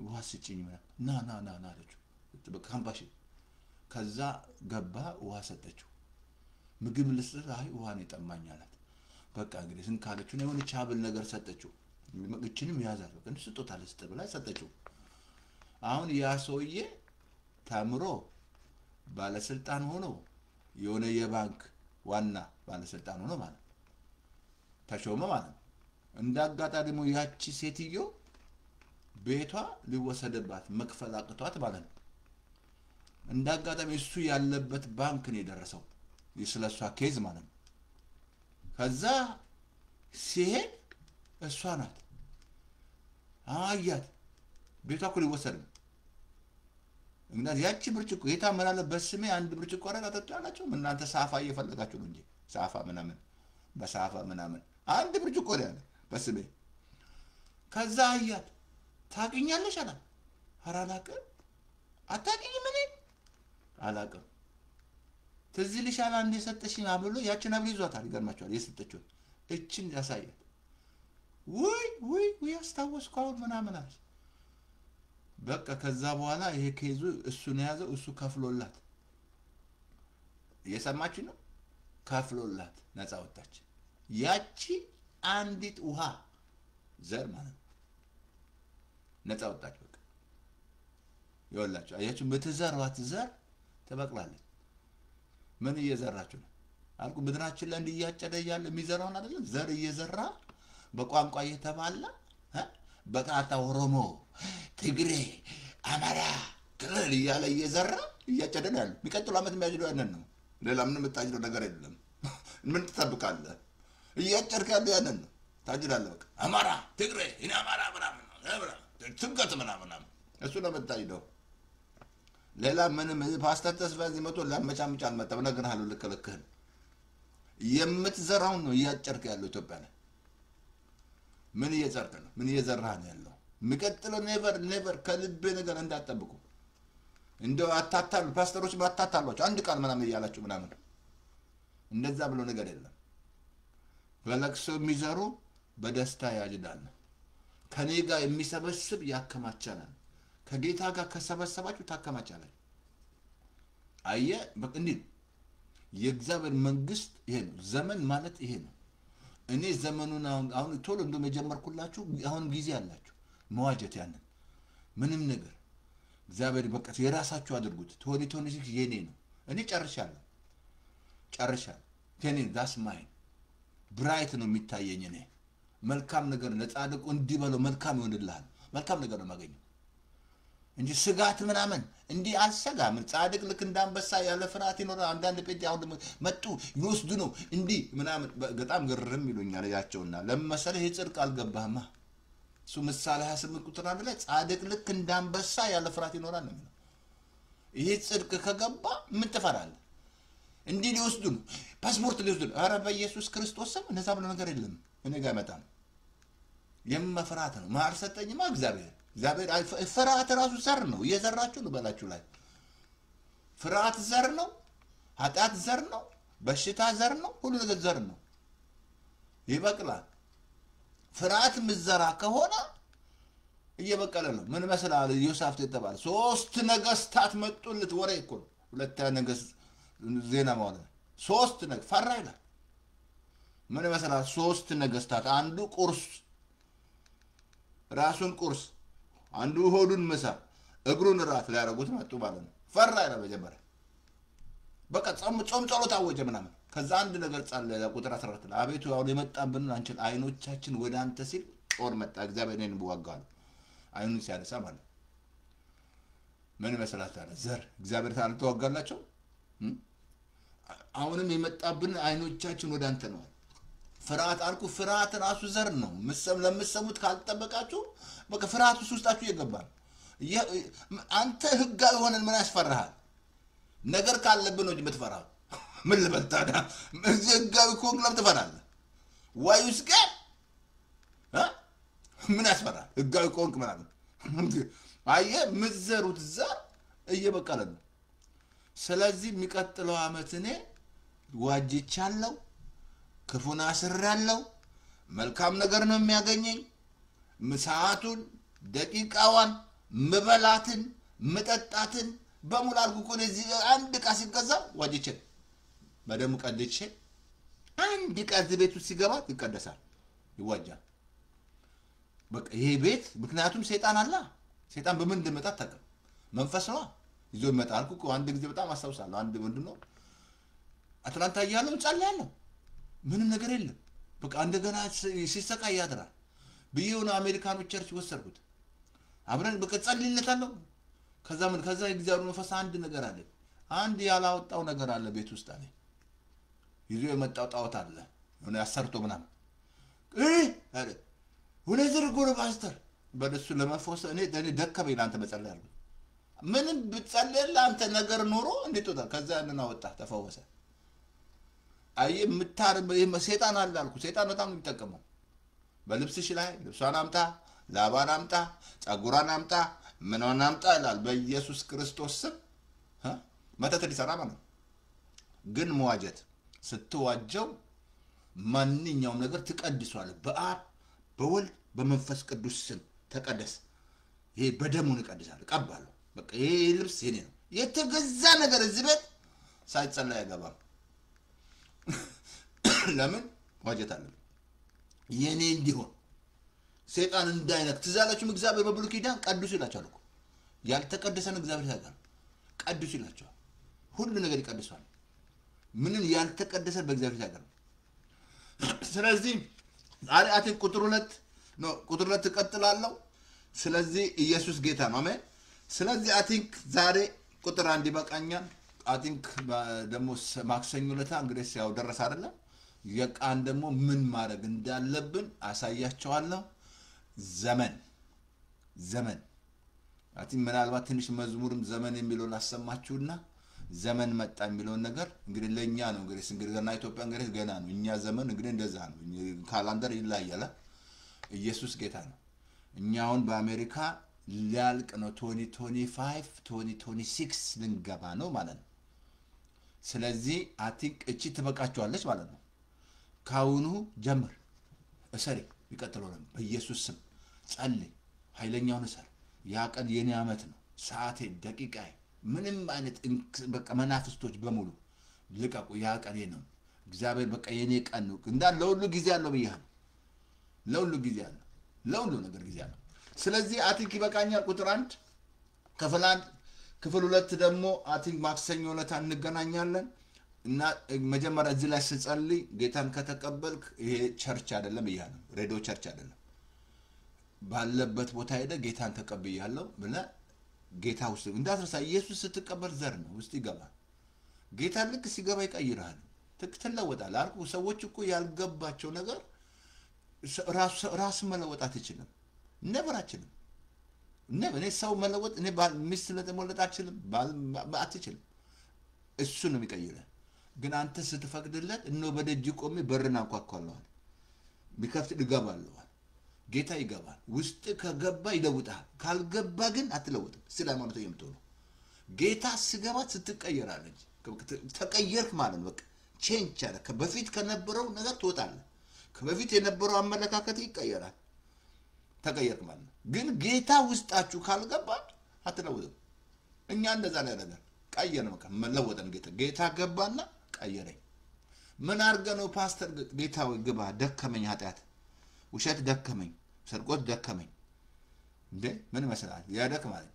ውሃ ስጪኝ ምናምን ና አለች በካምባሽ ከዛ ገባ ውሃ ሰጠችው ምግብ ልስጥ አይ ውሃ ነው የጠማኝ አላት በቃ እንግዲህ ስንካለችው ነው የሆነች ሀብል ነገር ሰጠችው እቺንም ያዛት በቃ ስጦታ ልስጥ ብላ ሰጠችው አሁን ያ ሰውዬ ታምሮ ባለስልጣን ሆኖ የሆነ የባንክ ዋና ባለስልጣን ሆኖ ማለት ተሾመ ማለት እንዳጋጣሚ ደግሞ ያቺ ሴትዮ ቤቷ ሊወሰደባት መክፈል አቅቷት ማለት ነው እንዳጋጣሚ እሱ ያለበት ባንክ ነው የደረሰው ስለሷ ኬዝ ማለት ነው ከዛ ሲሄድ እሷ ናት አያት ቤቷ እኮ ሊወሰድ ነው እና ያቺ ብርጭቆ የታመናለ በስሜ አንድ ብርጭቆ አረጋ ተጣላችሁ እናንተ ሳፋ እየፈለጋችሁ ነው እንጂ ሳፋ ምናምን በሳፋ ምናምን አንድ ብርጭቆ ያለ በስሜ ከዛ አያት ታገኛለሽ አላ አራላቀ አታገኝ ምን አላቀም ትዝልሻል አንዴ ሰጠሽኝ አብሎ ያቺን አብሎ ይዟታል ይገርማችኋል የሰጠችው እቺን ያሳያል ወይ አስታወስኩ ምናምን አለ በቃ ከዛ በኋላ ይሄ ኬዙ እሱ ነው ያዘው እሱ ከፍሎላት እየሰማች ነው ከፍሎላት ነፃ ወጣች ያቺ አንዲት ውሃ ዘር ማለት ነፃ ወጣች በቃ ይወላችሁ አያችሁ በተዘራዋት ዘር ተበቅላለች ምን እየዘራችሁ ነው አልኩ ምድራችን ላይ እንዲያጨደ ያለ የሚዘራውን አይደል ዘር እየዘራ በቋንቋ እየተባለ በቃታ ኦሮሞ ትግሬ አማራ ክልል እያለ እየዘራ እያጨደ ነው ያለው የሚቀጥለው አመት የሚያጭደው ያንን ነው ሌላ ምንም የምታጭደው ነገር የለም ምን ትጠብቃለህ እያጨድክ ያለው ያንን ነው ታጭዳለህ በቃ አማራ ትግሬ እኔ አማራ ምናምን ትንቀት ምናምን እሱ ነው የምታጭደው ሌላ ምንም ፓስተር ተስፋዚ መቶ ለማቻምጫ አልመጣም ነገርሃለሁ ልከለከህ የምትዘራው ነው እያጨድክ ያለው ኢትዮጵያ ላይ ምን እየዘራህ ነው ምን እየዘራህ ነው ያለው የሚቀጥለው ኔቨር ከልብ ነገር እንዳትጠብቁ እንደው አታታሉ ፓስተሮች ባታታሏቸው አንድ ቃል ምናምን እያላችሁ ምናምን እንደዛ ብሎ ነገር የለም በለቅሶ የሚዘሩ በደስታ ያጭዳሉ ከኔ ጋር የሚሰበስብ ያከማቻል ከጌታ ጋር ከሰበሰባችሁ ታከማቻላችሁ አየ በእንዴ የእግዚአብሔር መንግስት ይሄ ነው ዘመን ማለት ይሄ ነው እኔ ዘመኑን አሁን ቶሎ እንደመጀመርኩላችሁ አሁን ጊዜ አላችሁ መዋጀት ያንን ምንም ነገር እግዚአብሔር በቃ የራሳችሁ አድርጉት ቶኒ የኔ ነው እኔ ጨርሻለሁ ከኔ ዳስ ማይን ብራይት ነው የሚታየኝ እኔ መልካም ነገር ለጻድቁ እንዲበለው መልካም ይሆንልሃል መልካም ነገር ነው ማገኘው እንጂ ስጋት ምናምን እንዲ አልሰጋም ጻድቅ ልክ እንዳንበሳ ያለ ፍርሃት ይኖራል አንዳንድ ጴንጤ አሁን ደግሞ መጡ ይወስዱ ነው እንዲ ምናምን በጣም ግርም ይሉኛል ያቸውና ለምሳሌ የጽድቅ አልገባህማ እሱ ምሳሌ 28 ቁጥር 1 ላይ ጻድቅ ልክ እንዳንበሳ ያለ ፍርሃት ይኖራል ነው ይሄ ጽድቅ ከገባ ምን ትፈራለህ እንዲ ሊወስዱ ነው ፓስፖርት ሊወስድ ኧረ በኢየሱስ ክርስቶስ ስም እንደዛ ብሎ ነገር የለም እኔ ጋር መጣ የመፍራት ነው ማር ሰጠኝማ እግዚአብሔር ፍርሃት ራሱ ዘር ነው እየዘራችሁ ነው በላችሁ ላይ ፍርሃት ዘር ነው ኃጢአት ዘር ነው በሽታ ዘር ነው ሁሉ ነገር ዘር ነው ይበቅላል ፍርሃት ምዘራ ከሆነ እየበቀለ ነው ምን መስላል ዮሳፍት የተባለ ሶስት ነገስታት መጡልት ወሬ እኮ ሁለት ነገስት ዜና ማለት ሶስት ነገ ፈራ ይላል ምን መስላል ሶስት ነገስታት አንዱ ቁርስ ራሱን ቁርስ አንዱ ሆዱን ምሳ እግሩን ራት ሊያረጉት መጡ ማለት ነው ፈራ ይላል መጀመሪያ በቃ ጾም ጸሎት አወጀ ምናምን ከዛ አንድ ነገር ጻለ ቁጥር 14 ላይ አቤቱ አሁን የመጣብን አንቺን አይኖቻችን ወደ አንተ ሲል ጦር መጣ እግዚአብሔር እኔን በዋጋው አይኑን ሲያነሳ ማለት ምን መስላታለ ዘር እግዚአብሔር ታል ተዋጋላቸው አሁንም የመጣብን አይኖቻችን ወደ አንተ ነው ፍርሃት አልኩ ፍርሃት ራሱ ዘር ነው ለምሰሙት ካልተጠበቃችሁ በቃ ፍርሃት ውስጣችሁ ይገባል አንተ ህጋዊ ሆነን ምን ያስፈራሃል ነገር ካለብን ነው የምትፈራው ምን ልበልታዳ ህጋዊ ኮንግለም ትፈራለህ ዋዩስ ጋር ምን ያስፈራል ህጋዊ ኮንግ ማለት አየ ምዘሩት ዘር እየበቀለ ነው ስለዚህ የሚቀጥለው አመት እኔ ዋጅቻለሁ ክፉና አስራለሁ መልካም ነገር ነው የሚያገኘኝ ሰዓቱን ደቂቃዋን መበላትን መጠጣትን በሙሉ አልኩ እኮ እዚህ አንድ ቃ ሲገዛ ዋጅቼ በደም ቀድቼ አንድ ቃ ቤቱ ሲገባ ይቀደሳል ይዋጃል በቃ ይሄ ቤት ምክንያቱም ሰይጣን አለ ሰይጣን በምን እንደመጣ ታውቃለህ መንፈስ ነው ይዞ ይመጣል እኮ አንድ ጊዜ በጣም አስተውሳለሁ አንድ ወንድነው አትላንታ ያለው ጻልያለሁ ምንም ነገር የለም በቃ እንደገና ሲሰቃይ ያድራል ቢዩና አሜሪካኖች ቸርች ወሰድኩት አብረን በቃ ጻልይለታለሁ ከዛ እግዚአብሔር መንፈስ አንድ ነገር አለ አንድ ያላወጣው ነገር አለ ቤት ውስጥ አለ ይዞ የመጣው ጣውት አለ የሆነ ያሰርቶ ምናምን አረ ወለዘር ጎረ ፓስተር በደሱ ለመፈወስ እኔ ደከመኝ አንተ መጸለያለሁ ምንም ብትጸልይ አንተ ነገር ኖሮ እንዴት ወጣ ከዛ ያንን አወጣ ተፈወሰ አይ ምታር ሰይጣን አለ አልኩ ሰይጣን በጣም ነው የሚጠቀመው በልብስሽ ላይ ልብሷን አምጣ ላባን አምጣ ጸጉራን አምጣ ምንዋን አምጣ ይላል በኢየሱስ ክርስቶስ ስም መተት ሊሰራ ማለት ግን መዋጀት ስትዋጀው ማንኛውም ነገር ትቀድሷል በአብ በወልድ በመንፈስ ቅዱስ ስም ተቀደስ ይሄ በደሙን ይቀድሳል ቀባሉ በቃ ይሄ ልብስ የኔ ነው የተገዛ ነገር እዚህ ቤት ሳይጸለይ አይገባም ለምን ዋጀት አለ የኔ እንዲሆን ሰይጣን እንዳይነክ ትዛላችሁ እግዚአብሔር በብሉይ ኪዳን ቀድሱ ይላችኋል እኮ ያልተቀደሰን እግዚአብሔር ያጋል ቀድሱ ይላችኋል ሁሉ ነገር ይቀድሳል ምንም ያልተቀደሰ በእግዚአብሔር ያጋል ስለዚህ አሪአትን ቁጥር 2 ነው ቁጥር 2 ተቀጥላለሁ ስለዚህ ኢየሱስ ጌታ ነው አሜን ስለዚህ አቲንክ ዛሬ ቁጥር 1 ይበቃኛል አቲንክ ደሞ ማክሰኞ ለታ እንግዲህ ያው ደረሰ አይደለ የቃን ደሞ ምን ማድረግ እንዳለብን አሳያቸዋለሁ ዘመን አቲንክ ምናልባት ትንሽ መዝሙርም ዘመን የሚለውን አሰማችሁና ዘመን መጣ የሚለውን ነገር እንግዲህ ለኛ ነው እንግዲህ ገና ኢትዮጵያ እንግዲህ ገና ነው እኛ ዘመን እንግዲህ እንደዛ ነው ካላንደር ይላያለ ኢየሱስ ጌታ ነው እኛውን በአሜሪካ ሊያልቅ ነው 2025 2026 ልንገባ ነው ማለት ነው ስለዚህ አቲንክ እቺ ተበቃቸዋለች ማለት ነው ካውኑ ጀምር እሰሪ ይቀጥለው ነው በኢየሱስ ስም ጸልይ ኃይለኛውን እሰር ያ ቀን የኔ አመት ነው ሰዓቴ ደቂቃዬ ምንም አይነት በቃ መናፍስቶች በሙሉ ልቀቁ ያ ቀን ነው እግዚአብሔር በቃ የኔ ቀን ነው እንዳለ ለሁሉ ጊዜ አለው በያህ ለሁሉ ጊዜ አለው ለሁሉ ነገር ጊዜ አለው ስለዚህ አቲንክ ይበቃኛል ቁጥር 1 ክፍል 2 ደግሞ አቲንክ ማክሰኞ ለታ እንገናኛለን እና መጀመሪያ እዚህ ላይ ስጸልይ ጌታን ከተቀበልክ ይሄ ቸርች አይደለም ይያለው ሬዲዮ ቸርች አይደለም ባለበት ቦታ ሄደ ጌታን ተቀበያለሁ ብለ ጌታ ውስጥ እንዳትረሳ ኢየሱስ ስትቀበል ዘር ነው ውስጥ ይገባል ጌታ ልክ ሲገባ ይቀይራል ትለወጣለህ አልኩ ሰዎች እኮ ያልገባቸው ነገር ራስ መለወጣት ይችላል ነብራችንም እኔ ሰው መለወጥ እኔ ሚስት ለተሞለጥ አትችልም አትችልም እሱ ነው የሚቀይረው ግን አንተ ስትፈቅድለት እነሆ በደጅ ቆሜ በርን አንኳኳለሁ ቢከፍት እገባለሁ ጌታ ይገባል ውስጥ ከገባ ይለውጣል ካልገባ ግን አትለውጥም ስለማለት የምትሆነው ጌታ ሲገባ ስትቀየራለች ተቀየርክ ማለት ነው በቃ ቼንጅ አለ ከበፊት ከነበረው ነገር ትወጣለህ ከበፊት የነበረው አመለካከት ይቀየራል ተቀየርክ ማለት ነው ግን ጌታ ውስጣችሁ ካልገባ አትለውጥም እኛ እንደዛ ላይ ነገር ቀየር ነው መለወጥን ጌታ ገባና ቀየረኝ ምን አርገ ነው ፓስተር ጌታው ግባ ደከመኝ ኃጢአት ውሸት ደከመኝ ሰርቆት ደከመኝ እንዴ ምን መስራት ያደከማል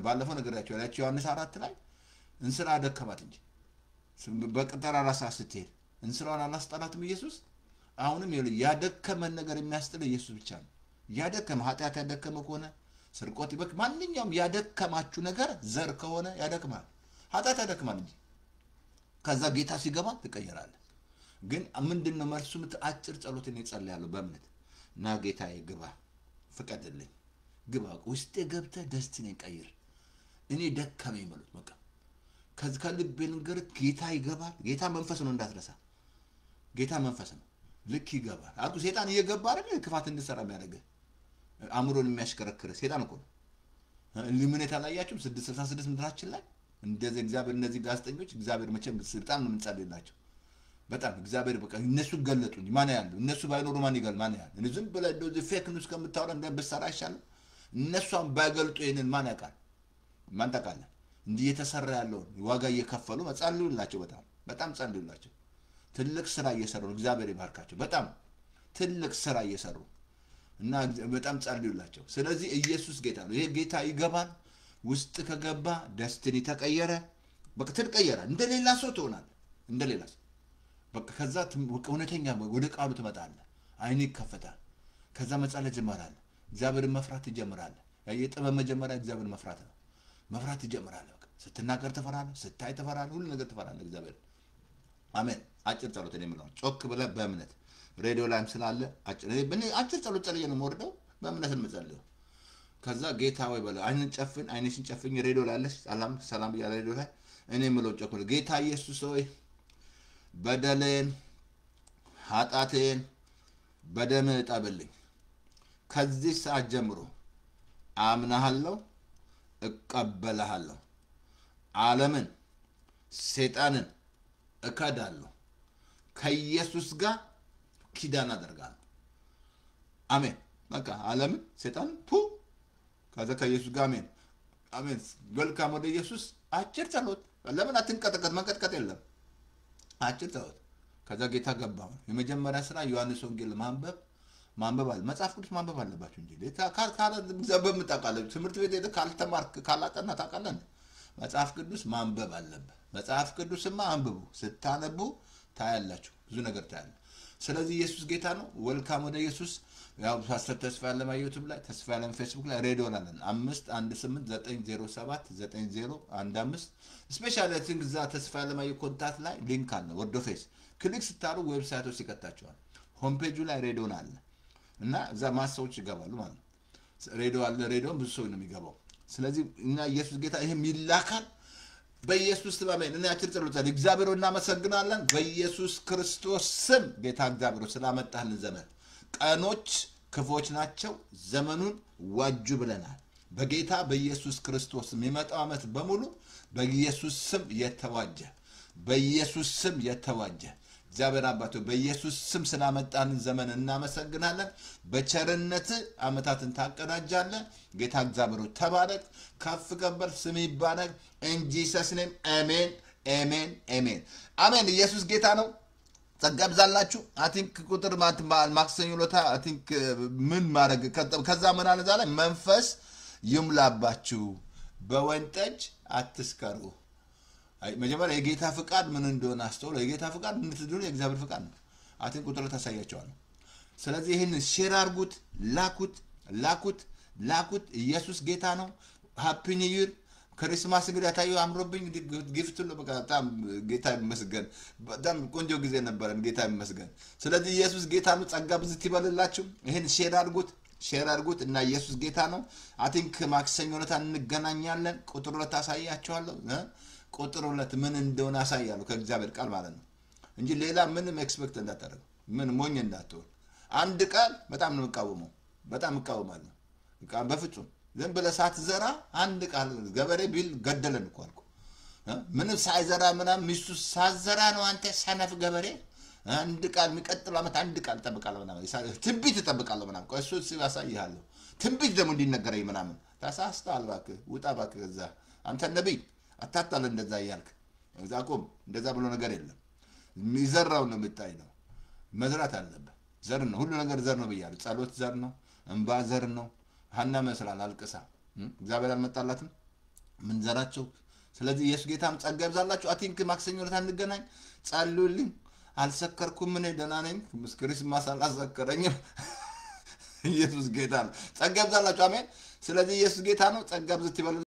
ባለፈው ነገራቸው ያላችሁ ዮሐንስ 4 ላይ እንስራ ደከማት እንጂ በቅጠራ ራስ አስተል እንስራውን አላስጠላትም ኢየሱስ አሁንም ያደከመን ነገር የሚያስጥል ኢየሱስ ብቻ ነው ያደከመ ኃጢአት ያደከመ ከሆነ ስርቆት ይበክ ማንኛውም ያደከማችሁ ነገር ዘር ከሆነ ያደክማል ኃጢአት ያደክማል እንጂ ከዛ ጌታ ሲገባ ትቀየራለህ ግን ምንድነው መልሱ አጭር ጸሎትን ይጸልያለሁ በእምነት ና ጌታዬ ግባ ፍቀድልኝ ግባ ውስጤ ገብተ ደስቲኔን ቀይር እኔ ደከመኝ ማለት በቃ ከልቤ ልንገር ጌታ ይገባል ጌታ መንፈስ ነው እንዳትረሳ ጌታ መንፈስ ነው ልክ ይገባል አልኩ ሰይጣን እየገባ አይደል ክፋት እንድሰራ የሚያደርግ አእምሮን የሚያሽከረክር ሰይጣን እኮ ነው ሊምን የታላያችሁ 666 ምድራችን ላይ እንደዚህ እግዚአብሔር እነዚህ ጋዜጠኞች እግዚአብሔር መቼም ስልጣን ነው የምንጸልይላቸው በጣም እግዚአብሔር በቃ እነሱ ገለጡኝ ማን ያለው እነሱ ባይኖሩ ማን ይገል ማን ያለው እኔ ዝም ብለ እንደዚህ ፌክ ኒውስ ከምታወራ እንደበሰራ አይሻልም እነሱም ባይገልጡ ይሄንን ማን ያውቃል ማን ታውቃለህ እንዲህ የተሰራ ያለው ዋጋ እየከፈሉ መጻልዩላቸው በጣም ጸልዩላቸው ትልቅ ስራ እየሰሩ እግዚአብሔር ይባርካቸው በጣም ትልቅ ስራ እየሰሩ እና በጣም ጸልዩላቸው ስለዚህ ኢየሱስ ጌታ ነው ይሄ ጌታ ይገባል ውስጥ ከገባ ደስቲኒ ተቀየረ በቃ ተቀየረ እንደሌላ ሰው ትሆናለህ እንደሌላ በቃ ከዛ እውነተኛ ወደ ቃሉ ትመጣለህ አይን ይከፈታል ከዛ መጸለይ ጀመራለህ እግዚአብሔርን መፍራት ይጀምራለህ የጥበብ መጀመሪያ እግዚአብሔርን መፍራት ይጀምራለህ በቃ ስትናገር ተፈራለህ ስታይ ተፈራለህ ሁሉ ነገር ተፈራለህ እግዚአብሔር አሜን አጭር ጸሎት ነው የምለው ጮክ ብለህ በእምነት ሬዲዮ ላይም ስላለ አጭር ጸሎት ጸልዬ ነው የምወርደው በእምነት እንመጸልየው ከዛ ጌታ ወይ በለ አይንሽን ጨፍኝ ሬዲዮ ላይ አለሽ ሰላም ያለ ሬዲዮ ላይ እኔ የምለው ጮክ ብለህ ጌታ ኢየሱስ ሆይ በደሌን ኃጢአቴን በደም እጠብልኝ ከዚህ ሰዓት ጀምሮ አምናለሁ እቀበልሃለሁ ዓለምን ሰይጣንን እከዳለሁ ከኢየሱስ ጋር ኪዳን አደርጋለሁ አሜን በቃ ዓለምን ሰይጣንን ከዛ ከኢየሱስ ጋር አሜን ዌልካም ወደ ኢየሱስ አጭር ጸሎት ለምን አትንቀጥቀጥ መንቀጥቀጥ የለም አጭር ጸሎት ከዛ ጌታ ገባ የመጀመሪያ ስራ ዮሐንስ ወንጌል ማንበብ አለ መጽሐፍ ቅዱስ ማንበብ አለባችሁ እንጂ ካለ ዘበም ተቃለ ትምህርት ቤት ሄደ ካልተማርክ ካላጠና ታቃለን መጽሐፍ ቅዱስ ማንበብ አለበት መጽሐፍ ቅዱስማ አንብቡ ስታነቡ ታያላችሁ ብዙ ነገር ታያላችሁ ስለዚህ ኢየሱስ ጌታ ነው ዌልካም ወደ ኢየሱስ ያው ፓስተር ተስፋ ያለም ዩቲዩብ ላይ ተስፋ ያለም ፌስቡክ ላይ ሬዲዮ ላይ 5189079015 ስፔሻሊ ቲንግ ዛ ተስፋ ያለም ኮንታክት ላይ ሊንክ አለ ወርዶ ፌስ ክሊክ ስታሩ ዌብሳይቶች ይከታቸዋል ሆም ፔጁ ላይ ሬዲዮ አለ እና እዛ ማሰዎች ይገባሉ ማለት ሬዲዮ አለ ሬዲዮ ብዙ ሰው ነው የሚገባው ስለዚህ እና ኢየሱስ ጌታ ይሄም ይላካል በኢየሱስ ስም እና አጭር ጸሎት እግዚአብሔር እናመሰግናለን በኢየሱስ ክርስቶስ ስም ጌታ እግዚአብሔር ስላመጣልን ዘመን ቀኖች ክፎች ናቸው ዘመኑን ዋጁ ብለናል በጌታ በኢየሱስ ክርስቶስ የሚመጣው አመት በሙሉ በኢየሱስ ስም የተዋጀ እግዚአብሔር አባቶ በኢየሱስ ስም ስላመጣልን ዘመን እናመሰግናለን በቸርነት አመታትን ታቀዳጃለህ ጌታ እግዚአብሔር ተባረክ ከፍ ገበር ስም ይባረክ in Jesus name amen ኢየሱስ ጌታ ነው ተጋብዛላችሁ I think ቁጥር ማክሰኞ ሎታ I think ምን ማድረግ ከዛ ምን አለ ዛሬ መንፈስ ይምላባችሁ በወንጠጅ አትስከሩ መጀመሪያ የጌታ ፍቃድ ምን እንደሆነ አስተውሉ የጌታ ፍቃድ ምን እንደሆነ የእግዚአብሔር ፍቃድ ነው I think ቁጥር ታሳያቸዋለሁ ስለዚህ ይሄን ሼር አድርጉት ላኩት ኢየሱስ ጌታ ነው ሃፒ ኒው ይር ክሪስማስ እንግዲህ ታዩ አምሮብኝ ጊፍት ነው በቃ ጌታ ይመስገን በጣም ቆንጆ ጊዜ ነበር ጌታ ይመስገን ስለዚህ ኢየሱስ ጌታ ነው ጸጋ ብዝት ይበልላችሁ ይሄን ሼር አድርጉት እና ኢየሱስ ጌታ ነው I think ማክሰኞ ዕለት እንገናኛለን ቁጥር 2 ታሳያቸዋለሁ ቁጥር 2 ምን እንደሆነ አሳያለሁ ከእግዚአብሔር ቃል ማለት ነው እንጂ ሌላ ምንም ኤክስፔክት እንዳታደርግ ምን ሞኝ እንዳትሆን አንድ ቃል በጣም ነው መቃወመው በጣም እቃወማለሁ ቃል በፍጹም ዝም ብለህ ሳትዘራ አንድ ቃል ገበሬ ቢል ገደለን እኮ አልኩ ምንም ሳይዘራ ምናም ሚስቱ ሳዘራ ነው አንተ ሰነፍ ገበሬ አንድ ቃል የሚቀጥለው አመት አንድ ቃል ተጠብቃለህ ምናምን ትንቢት ተጠብቃለህ ምናምን ቆይ እሱ ያሳይሃለሁ ትንቢት ደግሞ እንዲነገረኝ ምናምን ታሳስተሃል እባክህ ውጣ እባክህ እዛ አንተ ነብይ አታታል እንደዛ ይያልክ እዛ ቆም እንደዛ ብሎ ነገር የለም የሚዘራው ነው የምታይ ነው መዝራት አለበት ዘር ነው ሁሉ ነገር ዘር ነው ብያለሁ ጸሎት ዘር ነው እንባ ዘር ነው ሐና መስላል አልቅሳ እግዚአብሔር አልመጣላትም ምን ዘራቸው ስለዚህ ኢየሱስ ጌታም ጸጋ ይብዛላችሁ አቲንክ ማክሰኞ ዕለት እንገናኝ ጸልዩልኝ አልሰከርኩም እኔ ደህና ነኝ ክርስማስ አላሰከረኝም ኢየሱስ ጌታ ነው ጸጋ ይብዛላችሁ አሜን ስለዚህ ኢየሱስ ጌታ ነው ጸጋ ብዝት ይበል